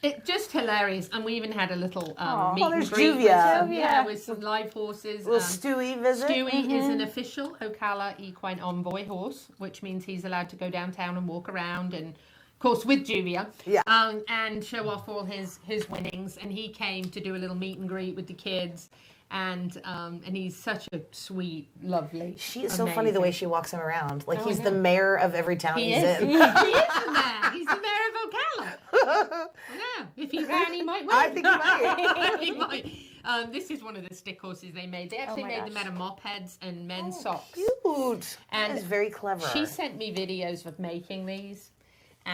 F: it's just hilarious. And we even had a little meet and
A: there's
F: greet
A: Juvia.
F: with some live horses.
A: Little Stewie visit.
F: Stewie is an official Ocala Equine Envoy horse, which means he's allowed to go downtown and walk around, and of course with Juvia, and show off all his winnings. And he came to do a little meet and greet with the kids. And he's such a sweet, lovely.
A: She is so funny the way she walks him around. Like he's the
F: know.
A: mayor of every town he's in.
F: He is the mayor. He's the mayor of Ocala. Yeah, if he ran, he might win.
A: I think he might.
F: He might. This is one of the stick horses they made. They actually made them out of mop heads and men's socks.
A: Cute.
F: And
A: that is very clever.
F: She sent me videos of making these,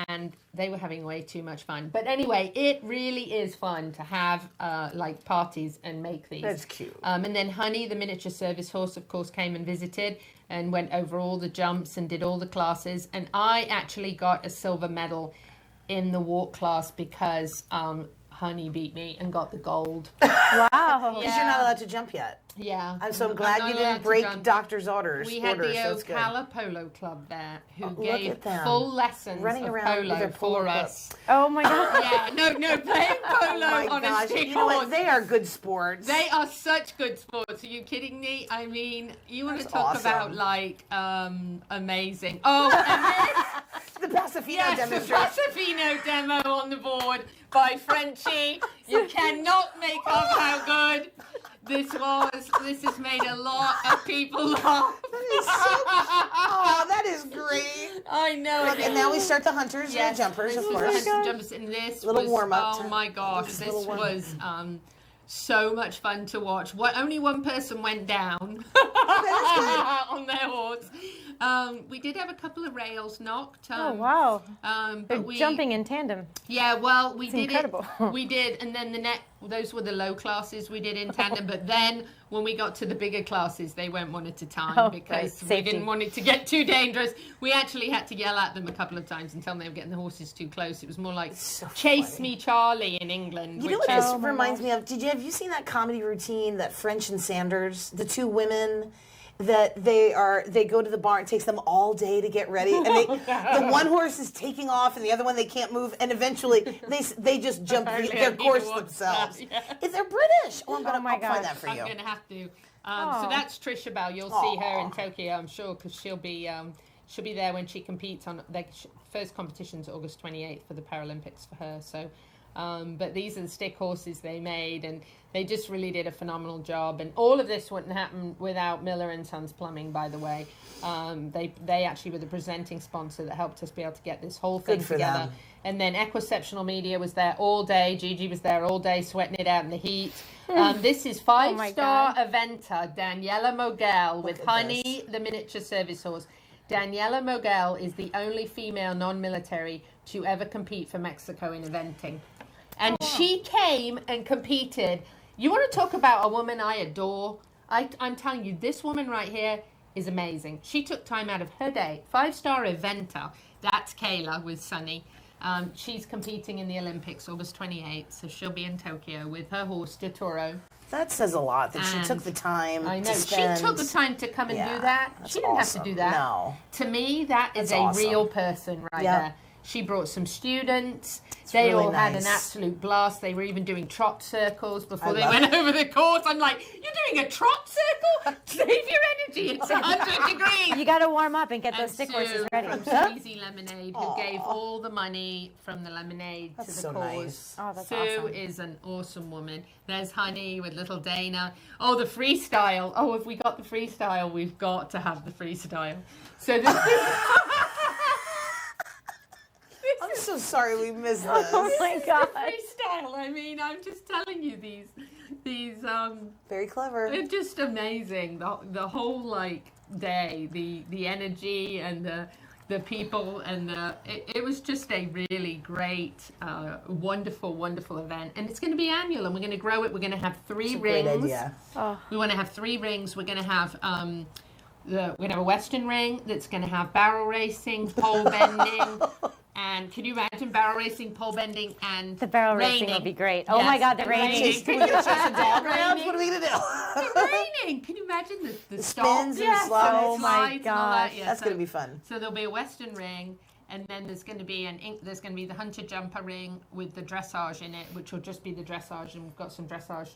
F: and they were having way too much fun. But anyway, it really is fun to have like parties and make these.
A: That's cute.
F: And then Honey, the miniature service horse, of course, came and visited and went over all the jumps and did all the classes. And I actually got a silver medal in the walk class because Honey beat me and got the gold.
G: Wow.
A: Because you're not allowed to jump yet.
F: Yeah.
A: I'm so glad you didn't break doctor's orders.
F: We had the
A: so
F: Ocala Polo Club there who
A: look
F: gave
A: at them.
F: full lessons
A: Running
F: of
A: around with
F: polo
A: their polo
F: for
A: club.
F: us.
G: Oh my God.
F: Yeah, no, playing polo
A: Oh my
F: on
A: gosh.
F: a stick
A: You know what?
F: horse.
A: They are good sports.
F: They are such good sports. Are you kidding me? I mean, you want to
A: That's
F: talk
A: awesome.
F: about like amazing. Oh, and
A: the Pasofino
F: yes,
A: demonstration.
F: the Pasofino demo on the board by Frenchie. You cannot make up how good This has made a lot of people laugh.
A: That is great.
F: I know.
A: Look, and now we start the hunters and the jumpers, of course.
F: Jumpers, and this
A: little
F: was,
A: warm up.
F: oh my gosh, this was so much fun to watch. Only one person went down on their horse. We did have a couple of rails knocked.
G: Oh wow!
F: But
G: They're jumping in tandem.
F: Yeah, well, we
G: It's
F: did
G: incredible.
F: We did, and then those were the low classes we did in tandem. But then when we got to the bigger classes, they went one at a time because we didn't want it to get too dangerous. We actually had to yell at them a couple of times and tell them they were getting the horses too close. It was more like "Chase me, Charlie" in England.
A: You know what this reminds me of? Have you seen that comedy routine that French and Sanders, the two women? That they go to the barn. It takes them all day to get ready, and the one horse is taking off, and the other one they can't move, and eventually they just jump their course themselves. If they're British, I'll find that for you.
F: I'm gonna have to. So that's Trisha Bell. You'll see her in Tokyo, I'm sure, because she'll be there when she competes on the first competition's August 28th for the Paralympics for her. So. But these are the stick horses they made, and they just really did a phenomenal job. And all of this wouldn't happen without Miller and Sons Plumbing, by the way. They actually were the presenting sponsor that helped us be able to get this whole thing together.
A: Them.
F: And then Equiceptional Media was there all day. Gigi was there all day, sweating it out in the heat. This is five-star eventer Daniela Mogel with Honey, the miniature service horse. Daniela Mogel is the only female non-military to ever compete for Mexico in eventing. And she came and competed. You want to talk about a woman I adore? I'm telling you, this woman right here is amazing. She took time out of her day. 5-star eventer. That's Kayla with Sunny. She's competing in the Olympics August 28th, so she'll be in Tokyo with her horse, Toro.
A: That says a lot that she took the time.
F: I know.
A: To spend.
F: She took the time to come and do that. She didn't have to do that.
A: No.
F: To me, that is a real person right there. She brought some students. They
A: really
F: all had
A: nice.
F: an absolute blast. They were even doing trot circles before they went over the course. I'm like, you're doing a trot circle? Save your energy. It's 100 degrees.
G: You got to warm up and get those stick horses ready.
F: From Squeezy Lemonade, who gave all the money from the lemonade to the
A: so
F: cause.
A: nice.
G: Oh, that's
F: Sue
G: awesome.
F: is an awesome woman. There's Honey with little Dana. Oh, the freestyle. Oh, if we got the freestyle, we've got to have the freestyle. So this
A: I'm so sorry we missed this.
G: Oh my God.
F: freestyle. I mean, I'm just telling you these
A: very clever.
F: They're just amazing. The whole day, the energy and the people and it was just a really great, wonderful event. And it's going to be annual, and we're going to grow it. We're going to have 3 rings.
A: Great idea.
F: We want to have 3 rings. We're going to have we're going to have a Western ring that's going to have barrel racing, pole bending. And can you imagine barrel racing, pole bending, and
G: the barrel
F: raining?
G: racing would be great. Oh my God, the raining.
A: Can we get a chase of dog rounds? What are we going to do?
F: The raining. Can you imagine the
A: spins and slides?
G: Oh my gosh.
A: That's going to be fun.
F: So there'll be a Western ring, and then there's going to be the hunter jumper ring with the dressage in it, which will just be the dressage, and we've got some dressage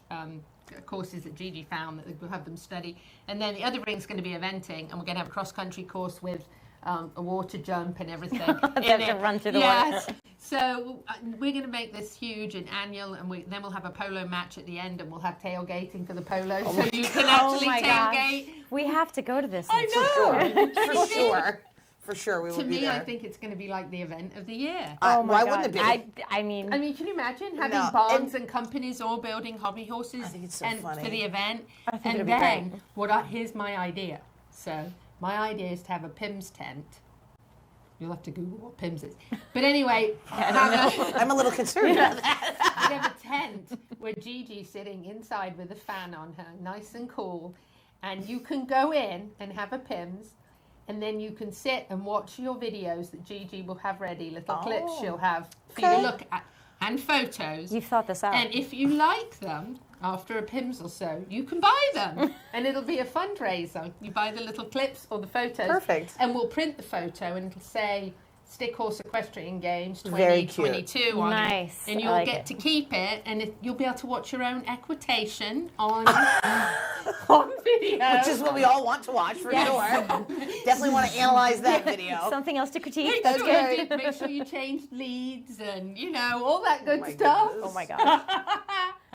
F: courses that Gigi found that we'll have them study. And then the other ring's going to be eventing, and we're going to have a cross-country course with a water jump and everything.
G: They have to run through the water.
F: So we're going to make this huge and annual, and then we'll have a polo match at the end, and we'll have tailgating for the polo, so you can actually tailgate.
G: We have to go to this.
F: I know.
A: For sure, we will
F: be
A: there.
F: To me, I think it's going to be like the event of the year.
A: Why wouldn't it be?
G: I mean,
F: can you imagine having barns and companies all building hobby horses
A: I think it's so funny.
F: for the event?
G: I think
F: and then, here's my idea. So, my idea is to have a PIMS tent. You'll have to Google what PIMS is. But anyway,
A: I'm a little concerned about that.
F: We have a tent where Gigi's sitting inside with a fan on her, nice and cool. And you can go in and have a PIMS. And then you can sit and watch your videos that Gigi will have ready, little clips she'll have for you to look at, and photos.
G: You've thought this out.
F: And if you like them, after a PIMS or so, you can buy them. And it'll be a fundraiser. You buy the little clips or the photos.
A: Perfect.
F: And we'll print the photo and it'll say Stick Horse Equestrian Games
A: Very
F: 2022 on
G: nice.
F: it. And you'll get to keep it, and you'll be able to watch your own equitation on video.
A: Which is what we all want to watch, for sure. Definitely want to analyze that video.
G: Something else to critique.
F: That's good. Make sure you change leads and, all that good stuff.
G: Oh my gosh.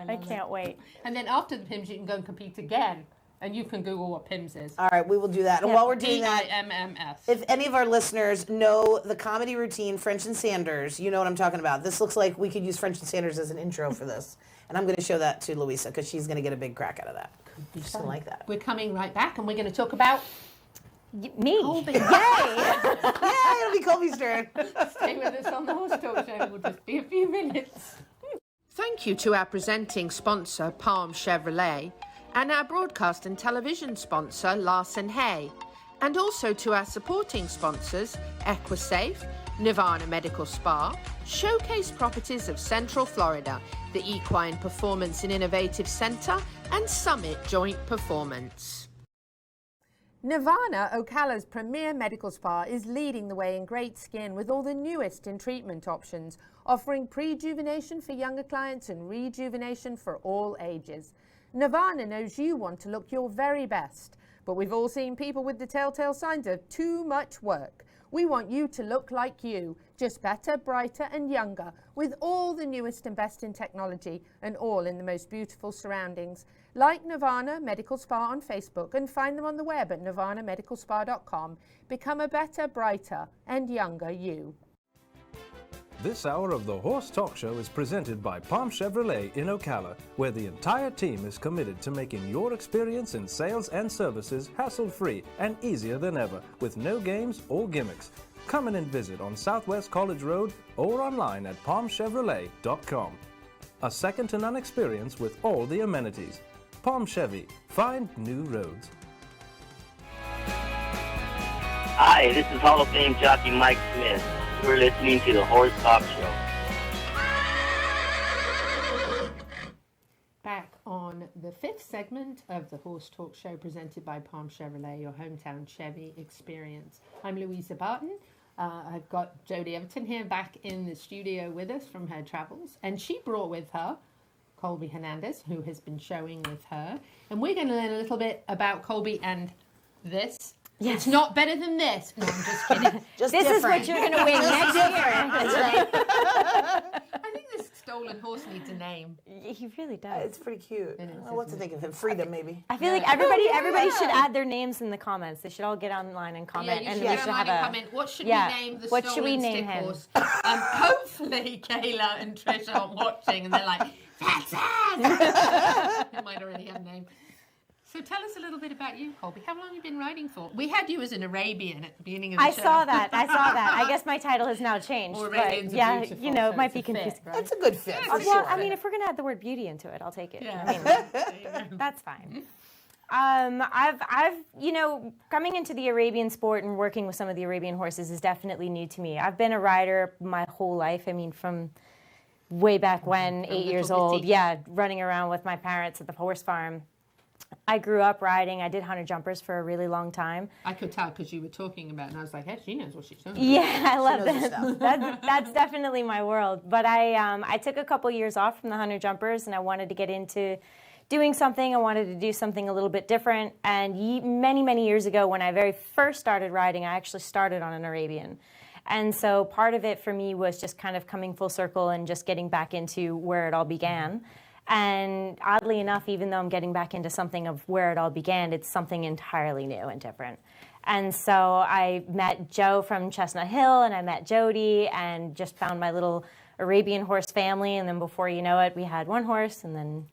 G: I can't wait.
F: And then after the PIMS, you can go and compete again. And you can Google what PIMS is.
A: All right, we will do that. And while we're doing that,
F: PIMMS.
A: if any of our listeners know the comedy routine French and Sanders, you know what I'm talking about. This looks like we could use French and Sanders as an intro for this. And I'm going to show that to Louisa because she's going to get a big crack out of that. She's going to like that.
F: We're coming right back and we're going to talk about
G: me.
F: Colby.
G: Yay!
A: Yeah, it'll be Colby's turn.
F: Stay with us on the Horse Talk Show. We'll just be a few minutes.
K: Thank you to our presenting sponsor, Palm Chevrolet, and our broadcast and television sponsor, Larson Hay, and also to our supporting sponsors, Equisafe, Nirvana Medical Spa, Showcase Properties of Central Florida, the Equine Performance and Innovative Center, and Summit Joint Performance. Nirvana, Ocala's premier medical spa, is leading the way in great skin with all the newest in treatment options, offering prejuvenation for younger clients and rejuvenation for all ages. Nirvana knows you want to look your very best, but we've all seen people with the telltale signs of too much work. We want you to look like you, just better, brighter and younger, with all the newest and best in technology and all in the most beautiful surroundings. Like Nirvana Medical Spa on Facebook and find them on the web at nirvanamedicalspa.com. Become a better, brighter and younger you.
I: This hour of the Horse Talk Show is presented by Palm Chevrolet in Ocala, where the entire team is committed to making your experience in sales and services hassle-free and easier than ever, with no games or gimmicks. Come in and visit on Southwest College Road or online at palmchevrolet.com. A second-to-none experience with all the amenities. Palm Chevy. Find new roads.
J: Hi, this is Hall of Fame jockey Mike Smith. You're listening to the Horse Talk Show.
F: Back on the fifth segment of the Horse Talk Show presented by Palm Chevrolet, your hometown Chevy experience. I'm Louisa Barton. I've got Jody Everton here back in the studio with us from her travels. And she brought with her Colby Hernandez, who has been showing with her. And we're going to learn a little bit about Colby and this. Yes. It's not better than this. No, I'm just kidding.
A: Just
G: this
A: different.
G: is what you're going to win next year.
A: That's right.
F: I think this stolen horse needs a name.
G: He really does.
A: It's pretty cute. Well, what to think of him? Freedom, maybe.
G: I feel like everybody should add their names in the comments. They should all get online and comment.
F: Yeah,
G: and
F: you
G: we
F: should
G: should
F: have
G: have
F: a
G: a
F: comment. What should we name the
G: what
F: stolen
G: should we name
F: stick
G: him?
F: horse? Hopefully Kayla and Trish aren't watching and they're like, Texas! They might already have a name. So tell us a little bit about you, Colby. How long have you been riding for? We had you as an Arabian at the beginning of the show.
G: I saw that. I guess my title has now changed.
F: Or
G: but
F: Arabians are
G: yeah,
F: beautiful,
G: you know,
F: so
G: it might
F: it's
G: be
F: a fit,
G: confusing.
F: right?
A: That's a good fit.
F: Yeah,
A: for
F: it's a
A: sure.
G: Well, I mean, if we're gonna add the word beauty into it, I'll take it.
F: Yeah.
G: I mean, that's fine. I've you know, coming into the Arabian sport and working with some of the Arabian horses is definitely new to me. I've been a rider my whole life. I mean, from way back when, 8 years old, running around with my parents at the horse farm. I grew up riding. I did hunter jumpers for a really long time.
F: I could tell because you were talking about it, and I was like, hey, she knows what she's doing.
G: Yeah, I love that. That's definitely my world. But I took a couple years off from the hunter jumpers, and I wanted to get into doing something. I wanted to do something a little bit different. And many, many years ago, when I very first started riding, I actually started on an Arabian. And so part of it for me was just kind of coming full circle and just getting back into where it all began. And oddly enough, even though I'm getting back into something of where it all began, it's something entirely new and different. And so I met Joe from Chestnut Hill, and I met Jody, and just found my little Arabian horse family. And then before you know it, we had one horse, and then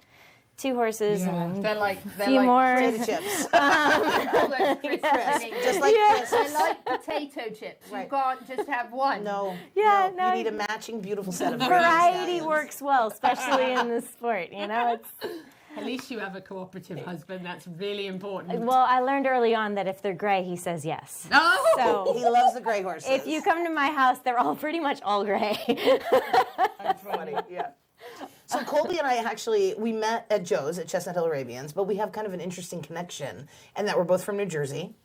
G: two horses, and
F: they're like
G: a few more.
A: Potato chips.
F: Just like
A: crisps.
F: I like potato chips. You can't just have one.
A: No.
G: Yeah,
A: no. You need a matching, beautiful set of
G: variety works well, especially in this sport. You know, it's.
F: At least you have a cooperative husband. That's really important.
G: Well, I learned early on that if they're gray, he says yes.
F: Oh!
G: So
A: he loves the gray horses.
G: If you come to my house, they're all pretty much all gray.
A: That's funny, yeah. So Colby and I actually, we met at Joe's at Chestnut Hill Arabians, but we have kind of an interesting connection, and that we're both from New Jersey.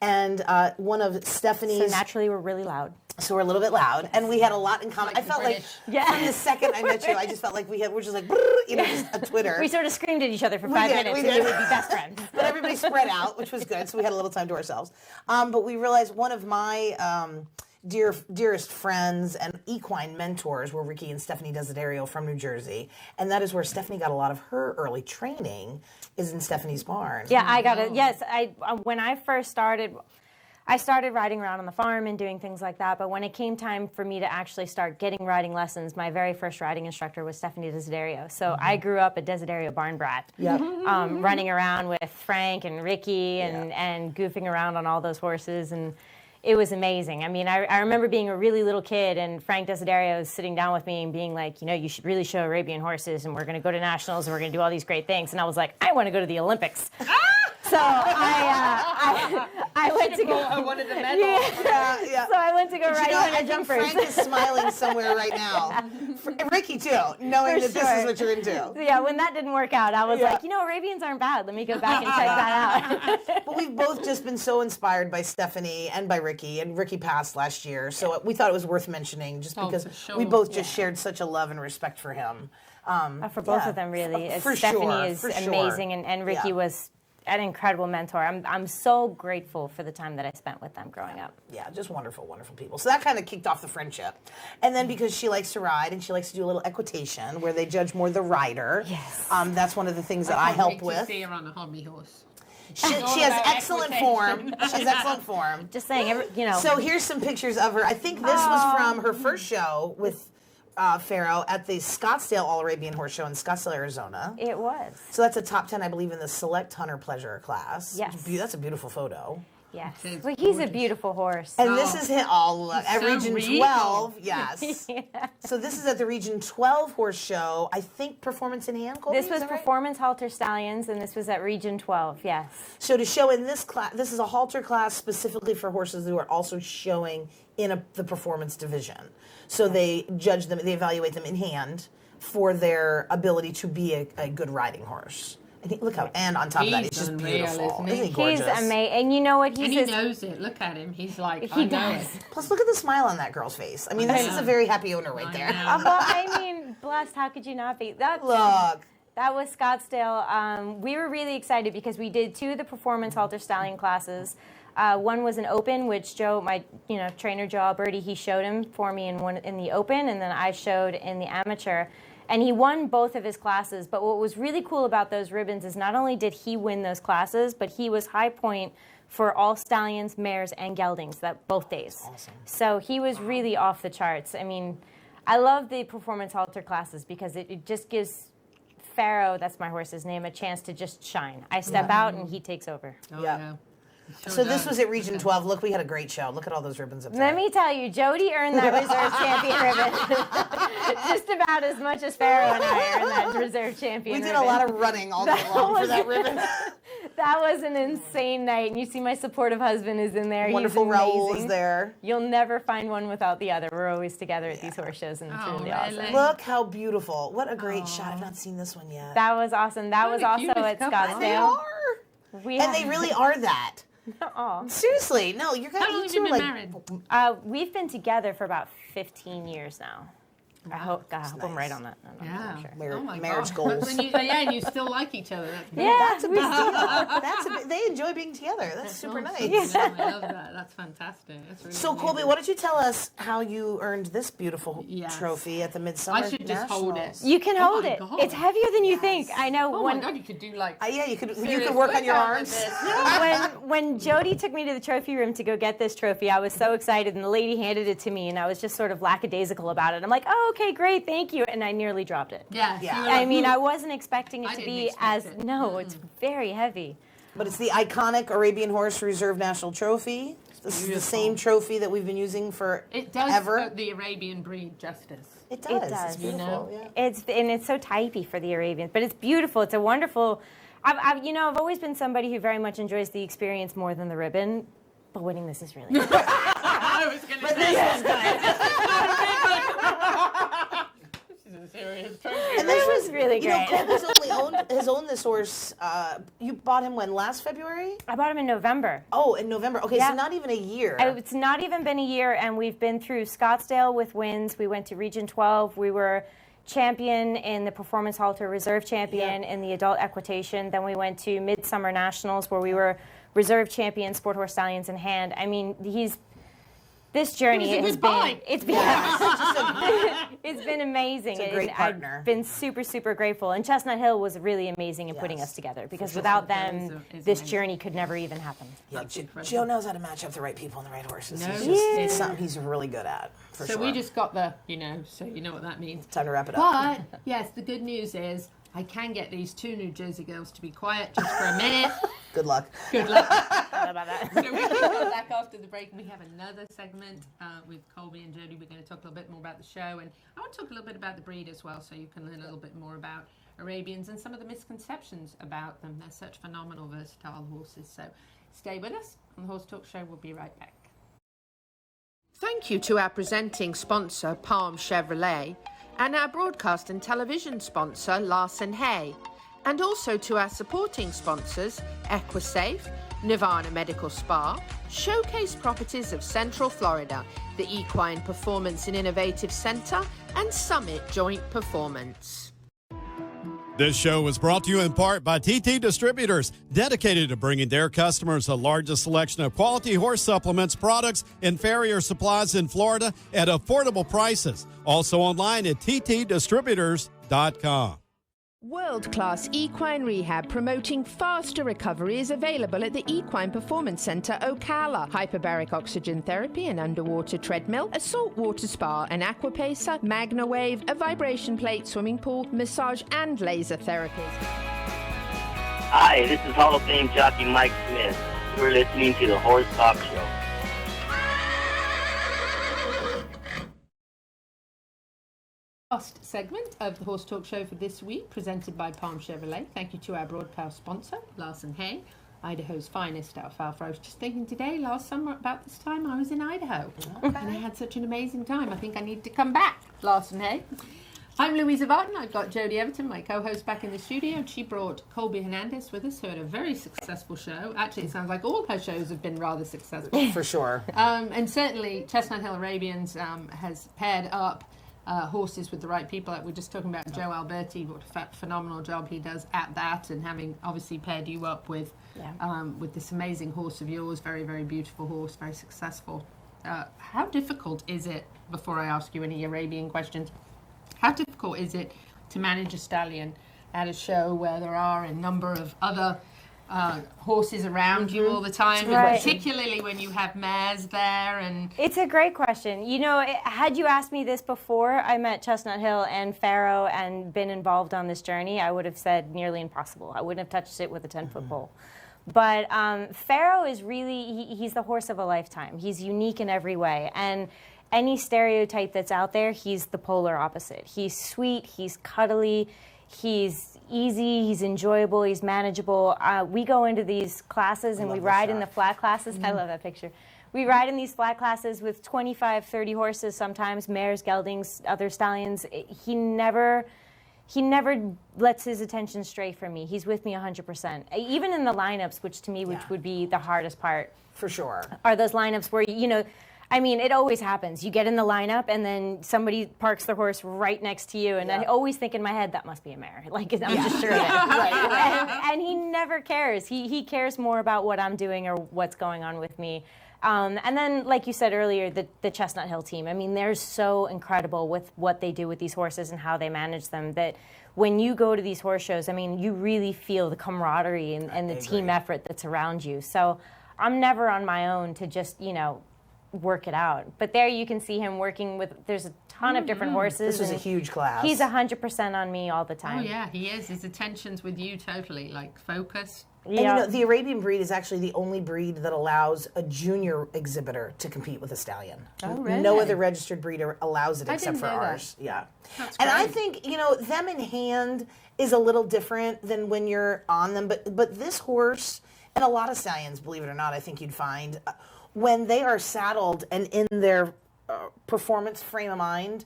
A: And one of Stephanie's...
G: So naturally, we're really loud.
A: So we're a little bit loud, and we had a lot in common. I felt like from the second I met you, I just felt like we're just like, you know, just a Twitter.
G: We sort of screamed at each other for 5 minutes, and we would be best friends.
A: But everybody spread out, which was good, so we had a little time to ourselves. But we realized one of my dearest friends and equine mentors were Ricky and Stephanie Desiderio from New Jersey. And that is where Stephanie got a lot of her early training, is in Stephanie's barn.
G: Yeah, I got it. Yes, when I first started, I started riding around on the farm and doing things like that. But when it came time for me to actually start getting riding lessons, my very first riding instructor was Stephanie Desiderio. So I grew up a Desiderio barn brat, running around with Frank and Ricky and goofing around on all those horses. And it was amazing. I mean, I remember being a really little kid and Frank Desiderio was sitting down with me and being like, you know, you should really show Arabian horses and we're going to go to nationals and we're going to do all these great things. And I was like, I want to go to the Olympics. So I went to go.
F: I wanted the medal.
G: Yeah. So I went to go ride
A: I
G: on jumpers.
A: Frank is smiling somewhere right now. Ricky too, knowing that this is what you're into.
G: So yeah, when that didn't work out, I was like, you know, Arabians aren't bad. Let me go back and check that out.
A: But we've both just been so inspired by Stephanie and by Ricky, and Ricky passed last year, so we thought it was worth mentioning just because we both just shared such a love and respect for him.
G: For both of them, really. Stephanie is amazing, and Ricky was an incredible mentor. I'm so grateful for the time that I spent with them growing up.
A: Yeah, just wonderful, wonderful people. So that kind of kicked off the friendship. And then because she likes to ride and she likes to do a little equitation where they judge more the rider.
G: Yes.
A: That's one of the things that I help with.
F: To see her on a hobby horse.
A: She has excellent form. She has excellent form.
G: Just saying, you know.
A: So here's some pictures of her. I think this was from her first show with Pharaoh at the Scottsdale All-Arabian Horse Show in Scottsdale, Arizona.
G: It was.
A: So that's a top 10, I believe, in the Select Hunter Pleasure class.
G: Yes.
A: That's a beautiful photo.
G: Yes. Well, he's a beautiful horse.
A: And this is him at
F: so
A: Region
F: regal.
A: 12. Yes. So this is at the Region 12 Horse Show. I think Performance in Hand, Colby,
G: This was Performance Halter Stallions, and this was at Region 12, yes.
A: So to show in this class, this is a halter class specifically for horses who are also showing in the performance division. So they judge them, they evaluate them in hand for their ability to be a good riding horse. Look how, and on top of that, he's just beautiful. Isn't he gorgeous?
G: He's amazing. And you know what?
F: He knows it. Look at him. He's like,
G: he does.
A: Plus, look at the smile on that girl's face. I mean, this is a very happy owner right there.
G: Well, I mean, blessed, how could you not be?
A: Look.
G: That was Scottsdale. We were really excited because we did 2 of the Performance Halter Stallion classes. One was an open, which Joe, my trainer Joe Alberti, he showed him for me in the open, and then I showed in the amateur. And he won both of his classes. But what was really cool about those ribbons is not only did he win those classes, but he was high point for all stallions, mares, and geldings both days.
A: Awesome.
G: So he was really off the charts. I mean, I love the performance halter classes because it just gives Pharaoh, that's my horse's name, a chance to just shine. I step out and he takes over.
A: Yeah. So this was at Region 12. Look, we had a great show. Look at all those ribbons up there.
G: Let me tell you, Jody earned that reserve champion ribbon just about as much as Pharaoh and I earned that reserve champion ribbon.
A: We did a lot of running all day long for that ribbon.
G: That was an insane night. And you see my supportive husband is in there.
A: Wonderful Raoul is there.
G: You'll never find one without the other. We're always together at these horse shows, and it's really awesome.
A: Look how beautiful. What a great shot. I've not seen this one yet.
G: That was awesome. That was also at Scottsdale.
A: They are. And they really are that. Seriously, no, you're
F: How long have you been married?
G: We've been together for about 15 years now. I hope I'm right on that.
F: Yeah.
A: Sure.
F: Oh my
A: Marriage
F: God.
A: goals.
F: And you still like each other.
A: That's a big deal. They enjoy being together. That's super nice.
F: Yeah, I love that. That's fantastic. That's really
A: so, Colby, why don't you tell us how you earned this beautiful trophy at the Midsummer
F: I should just hold it.
G: You can hold it. God. It's heavier than you think. I know.
F: Oh my God, you could do like...
A: yeah, you could work on your arms.
G: When Jody took me to the trophy room to go get this trophy, I was so excited, and the lady handed it to me, and I was just sort of lackadaisical about it. I'm like, oh, okay, great, thank you. And I nearly dropped it.
F: Yeah.
G: I mean, I wasn't expecting it to be as... No, it's very heavy.
A: But it's the iconic Arabian Horse Reserve National Trophy. This is the same trophy that we've been using for
F: It does
A: ever.
F: the Arabian breed justice.
A: It does.
G: It's
A: beautiful.
G: You know? It's so typey for the Arabians, but it's beautiful. It's a wonderful... I've always been somebody who very much enjoys the experience more than the ribbon, but winning this is really good.
F: I was going to say
A: this was good.
F: This is a serious trophy.
A: And this
G: was really great.
A: Colby's has owned this horse. You bought him when? Last February?
G: I bought him in November.
A: Oh, in November. Okay, so not even a year.
G: It's not even been a year, and we've been through Scottsdale with wins. We went to Region 12. We were champion in the Performance Halter, reserve champion in the adult equitation. Then we went to Midsummer Nationals, where we were reserve champion, sport horse stallions in hand. I mean, This journey
F: It was a
G: has
F: good bite.
G: it's been amazing.
A: It's a great partner.
G: I've been super grateful. And Chestnut Hill was really amazing in putting us together because without them, this journey could never even happen.
A: Yeah, Joe knows how to match up the right people and the right horses.
F: No,
A: It's something he's really good at. For
F: so
A: sure.
F: we just got the, so you know what that means.
A: Time to wrap it up.
F: But yes, the good news is I can get these two New Jersey girls to be quiet just for a minute.
A: Good luck.
F: Good luck. How about that? So we can come back after the break and we have another segment with Colby and Jody. We're going to talk a little bit more about the show, and I want to talk a little bit about the breed as well, so you can learn a little bit more about Arabians and some of the misconceptions about them. They're such phenomenal, versatile horses. So stay with us on the Horse Talk Show. We'll be right back.
K: Thank you to our presenting sponsor, Palm Chevrolet, and our broadcast and television sponsor, Larson Hay, and also to our supporting sponsors, Equisafe, Nirvana Medical Spa, Showcase Properties of Central Florida, the Equine Performance and Innovative Center, and Summit Joint Performance.
L: This show was brought to you in part by TT Distributors, dedicated to bringing their customers the largest selection of quality horse supplements, products, and farrier supplies in Florida at affordable prices. Also online at ttdistributors.com.
K: World-class equine rehab promoting faster recovery is available at the Equine Performance Center Ocala. Hyperbaric oxygen therapy, an underwater treadmill, a saltwater spa, an aquapacer, Magna Wave, a vibration plate, swimming pool, massage and laser therapies.
J: Hi, this is Hall of Fame jockey Mike Smith. You're listening to the Horse Talk Show.
F: Last segment of the Horse Talk Show for this week, presented by Palm Chevrolet. Thank you to our broadcast sponsor, Larson Hay, Idaho's finest alfalfa. I was just thinking today, last summer about this time, I was in Idaho. And I had such an amazing time. I think I need to come back, Larson Hay. I'm Louisa Barton. I've got Jody Everton, my co-host, back in the studio. And she brought Colby Hernandez with us, who had a very successful show. Actually, it sounds like all her shows have been rather successful.
A: For sure.
F: And certainly, Chestnut Hill Arabians has paired up horses with the right people. Like we're just talking about Joe Alberti, what a phenomenal job he does at that, and having obviously paired you up with this amazing horse of yours, very, very beautiful horse, very successful. How difficult is it, before I ask you any Arabian questions, how difficult is it to manage a stallion at a show where there are a number of other horses around you all the time, and particularly when you have mares there? And
G: it's a great question. You know, had you asked me this before I met Chestnut Hill and Pharaoh and been involved on this journey, I would have said nearly impossible. I wouldn't have touched it with a 10-foot pole. But Pharaoh is really, he's the horse of a lifetime. He's unique in every way. And any stereotype that's out there, he's the polar opposite. He's sweet, he's cuddly, he's easy, he's enjoyable, he's manageable. We go into these classes and we ride in the flat classes. I love that picture. We ride in these flat classes with 25, 30 horses sometimes, mares, geldings, other stallions. He never lets his attention stray from me. He's with me 100%. Even in the lineups, which to me, which would be the hardest part.
A: For sure.
G: Are those lineups where, you know, I mean, it always happens. You get in the lineup, and then somebody parks their horse right next to you, and I always think in my head, that must be a mare. Like, I'm just sure of it. And he never cares. He cares more about what I'm doing or what's going on with me. And then, like you said earlier, the Chestnut Hill team. I mean, they're so incredible with what they do with these horses and how they manage them, that when you go to these horse shows, I mean, you really feel the camaraderie and the team effort that's around you. So I'm never on my own to just, you know, work it out. But there you can see him working with, there's a ton of different horses.
A: This is a huge class.
G: He's 100% on me all the time.
F: Oh yeah, he is. His attention's with you totally, like focus.
A: And you know, the Arabian breed is actually the only breed that allows a junior exhibitor to compete with a stallion.
F: Oh, really?
A: No other registered breeder allows it except for ours. Yeah.
F: That's
A: and
F: great.
A: I think, you know, them in hand is a little different than when you're on them. But this horse, and a lot of stallions, believe it or not, I think you'd find, when they are saddled and in their performance frame of mind,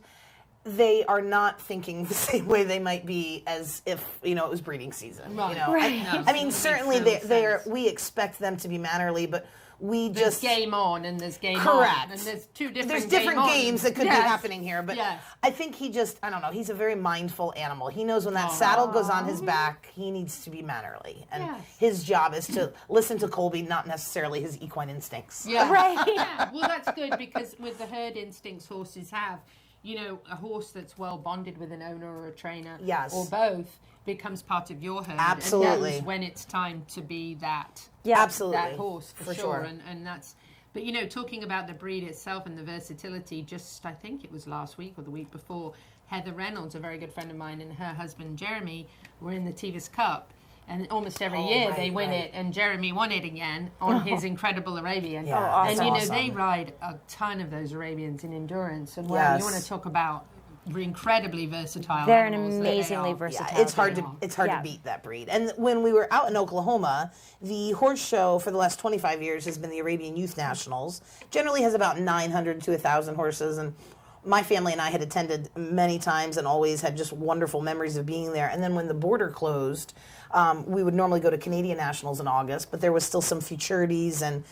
A: they are not thinking the same way they might be as if, you know, it was breeding season.
F: Right.
A: You know?
F: Right.
A: I mean, certainly we expect them to be mannerly, but
F: There's game on and there's game
A: Correct.
F: on. And there's two different
A: There's different games that could be happening here, but
F: Yes.
A: I think he just, I don't know, he's a very mindful animal. He knows when that saddle goes on his back, he needs to be mannerly. And his job is to listen to Colby, not necessarily his equine instincts.
F: Yeah.
G: Right.
F: Yeah. Well, that's good because with the herd instincts horses have, you know, a horse that's well bonded with an owner or a trainer or both becomes part of your herd.
A: Absolutely.
F: And knows when it's time to be that.
A: Yeah, absolutely.
F: That horse for sure.
A: sure.
F: And that's, but you know, talking about the breed itself and the versatility, just I think it was last week or the week before, Heather Reynolds, a very good friend of mine, and her husband Jeremy were in the Tevis Cup. And almost every year they win it, and Jeremy won it again on his incredible Arabian.
A: Yeah, awesome.
F: And you know, they ride a ton of those Arabians in endurance. And wow, you want to talk about incredibly versatile
G: They're an
F: animals.
G: amazingly versatile.
A: Yeah, it's hard to beat that breed. And when we were out in Oklahoma, the horse show for the last 25 years has been the Arabian Youth Nationals. Generally has about 900 to 1,000 horses, and my family and I had attended many times and always had just wonderful memories of being there. And then when the border closed, we would normally go to Canadian Nationals in August, but there was still some futurities and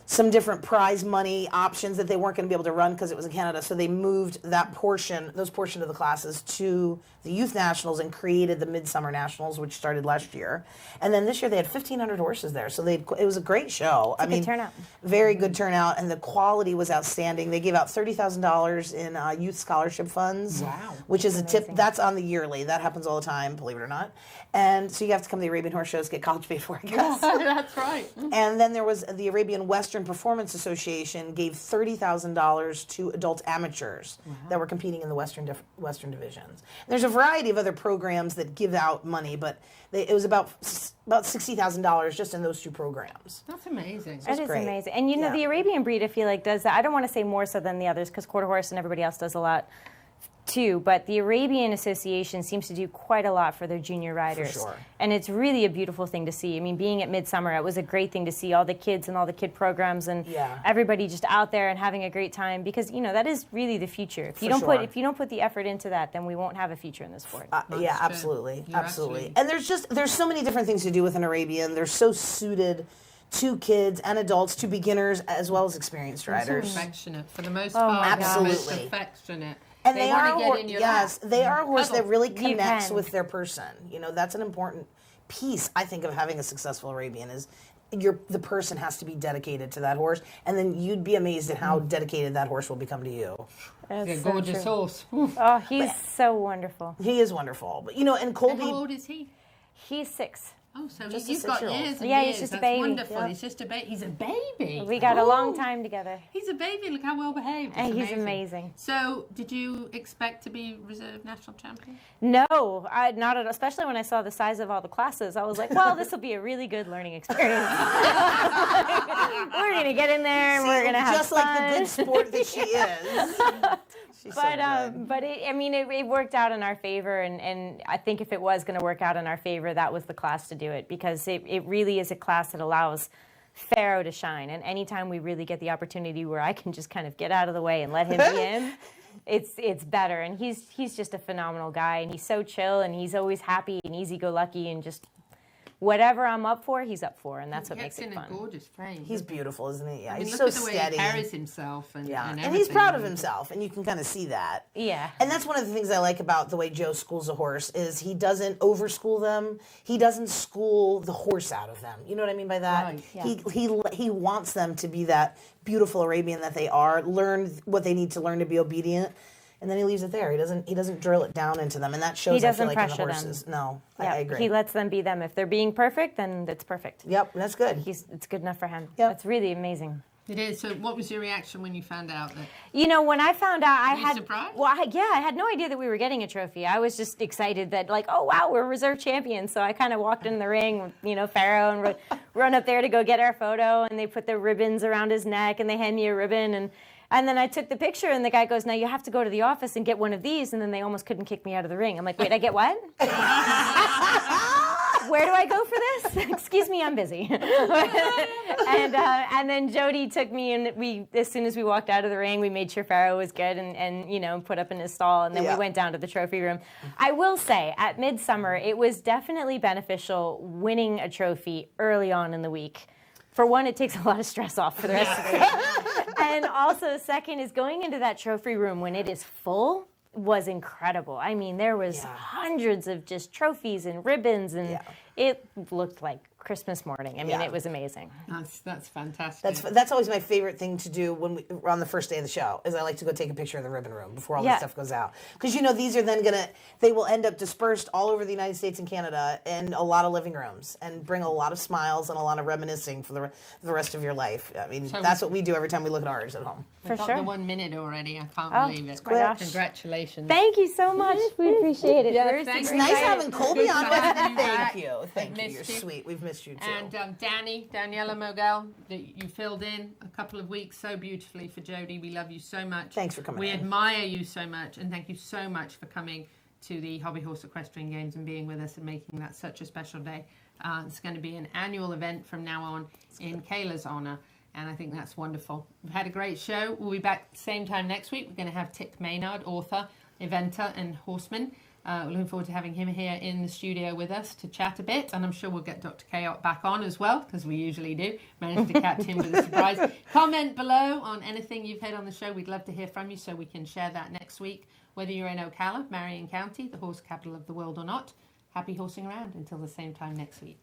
A: some different prize money options that they weren't going to be able to run because it was in Canada. So they moved those portion of the classes to the Youth Nationals and created the Midsummer Nationals, which started last year. And then this year they had 1,500 horses there. So it was a great show.
G: It's a good turnout.
A: Very good turnout, and the quality was outstanding. They gave out $30,000 in youth scholarship funds, which is a tip. That's on the yearly. That happens all the time, believe it or not. And so you have to come to the Arabian Horse Shows, get college paid for, I guess.
F: That's right.
A: And then there was the Arabian Western Performance Association gave $30,000 to adult amateurs that were competing in the Western divisions. There's a variety of other programs that give out money, but it was about $60,000 just in those two programs.
F: That's amazing.
G: It is amazing. And you know, the Arabian breed, I feel like, does that. I don't want to say more so than the others because quarter horse and everybody else does a lot too, but the Arabian Association seems to do quite a lot for their junior riders.
A: For sure.
G: And it's really a beautiful thing to see. I mean, being at Midsummer, it was a great thing to see all the kids and all the kid programs and everybody just out there and having a great time because, you know, that is really the future. If you don't put the effort into that, then we won't have a future in the sport.
A: Yeah, absolutely. Absolutely. And there's so many different things to do with an Arabian. They're so suited to kids and adults, to beginners as well as experienced riders.
F: So affectionate for the most part.
A: Absolutely.
F: Most affectionate.
A: And they are a horse that really connects
G: can.
A: with their person. You know, that's an important piece, I think, of having a successful Arabian is the person has to be dedicated to that horse, and then you'd be amazed at how dedicated that horse will become to you.
G: That's
F: a
G: so
F: gorgeous
G: true.
F: horse.
G: Oh, he's so wonderful.
A: He is wonderful. But, you know, and Colby...
F: And how old is he?
G: He's 6.
F: Oh, so
A: Just
F: you've
A: a
F: got
A: 6-year-old.
F: years and
G: Yeah,
F: years.
G: he's just a
F: That's
G: baby.
F: wonderful.
G: Yeah.
F: He's just a baby. He's a baby.
G: We got a long time together.
F: He's a baby. Look how well behaved.
G: And he's amazing.
F: So, did you expect to be reserve national champion?
G: No, not at all. Especially when I saw the size of all the classes, I was like, "Well, this will be a really good learning experience. We're gonna get in there and we're gonna have
A: just
G: fun."
A: like the good sport that she is.
G: But it worked out in our favor, and I think if it was going to work out in our favor, that was the class to do it because it really is a class that allows Pharaoh to shine. And anytime we really get the opportunity where I can just kind of get out of the way and let him be him, it's better. And he's just a phenomenal guy, and he's so chill, and he's always happy and easy-go-lucky, and just whatever I'm up for, he's up for, and that's what makes it fun.
F: He's in a gorgeous frame.
A: He's beautiful, isn't he? Yeah,
F: I mean,
A: he's
F: look
A: so
F: at the
A: steady.
F: way he carries himself and
A: he's proud of himself, and you can kind of see that.
G: Yeah.
A: And that's one of the things I like about the way Joe schools a horse is he doesn't over-school them. He doesn't school the horse out of them. You know what I mean by that?
F: Right.
G: Yeah.
A: He wants them to be that beautiful Arabian that they are, learn what they need to learn to be obedient. And then he leaves it there. He doesn't drill it down into them, and that shows.
G: He doesn't
A: I feel like, in the
G: pressure
A: horses.
G: them.
A: No,
G: Yeah,
A: I agree.
G: He lets them be them. If they're being perfect, then it's perfect.
A: Yep, that's good.
G: It's good enough for him.
A: Yep.
G: That's really amazing.
F: It is. So, what was your reaction when you found out that?
G: You know, when I found out,
F: Were you surprised?
G: Well, I had no idea that we were getting a trophy. I was just excited that, like, oh wow, we're reserve champions. So I kind of walked in the ring with, you know, Pharaoh and run up there to go get our photo, and they put the ribbons around his neck, and they hand me a ribbon, and then I took the picture, and the guy goes, "Now you have to go to the office and get one of these." And then they almost couldn't kick me out of the ring. I'm like, "Wait, I get what? Where do I go for this? Excuse me, I'm busy." And then Jody took me, and as soon as we walked out of the ring, we made sure Pharaoh was good and you know, put up in his stall, and then we went down to the trophy room. I will say, at Midsummer, it was definitely beneficial winning a trophy early on in the week For one, it takes a lot of stress off for the rest of the day. And also, second is going into that trophy room when it is full was incredible. I mean, there was hundreds of just trophies and ribbons, and it looked like Christmas morning. I mean, it was amazing.
F: That's fantastic.
A: That's always my favorite thing to do when we're on the first day of the show, is I like to go take a picture of the ribbon room before all this stuff goes out. Because these are then they will end up dispersed all over the United States and Canada in a lot of living rooms and bring a lot of smiles and a lot of reminiscing for the rest of your life. I mean, that's what we do every time we look at ours at home.
F: For sure. The 1 minute already. I can't believe it. Congratulations.
G: Thank you so much. We appreciate it.
A: It's nice having Colby on. Thank you. Thank you. You're sweet. We've missed you too.
F: And Daniela Mogel, that you filled in a couple of weeks so beautifully for Jody. We love you so much.
A: Thanks for coming.
F: We admire you so much, and thank you so much for coming to the Hobby Horse Equestrian Games and being with us and making that such a special day. It's going to be an annual event from now on in Kayla's honor, and I think that's wonderful. We've had a great show. We'll be back same time next week. We're going to have Tick Maynard, author, eventer, and horseman. We're looking forward to having him here in the studio with us to chat a bit, and I'm sure we'll get Dr. Cayot back on as well, because we usually do. Managed to catch him with a surprise. Comment below on anything you've heard on the show. We'd love to hear from you, so we can share that next week. Whether you're in Ocala, Marion County, the horse capital of the world or not, happy horsing around until the same time next week.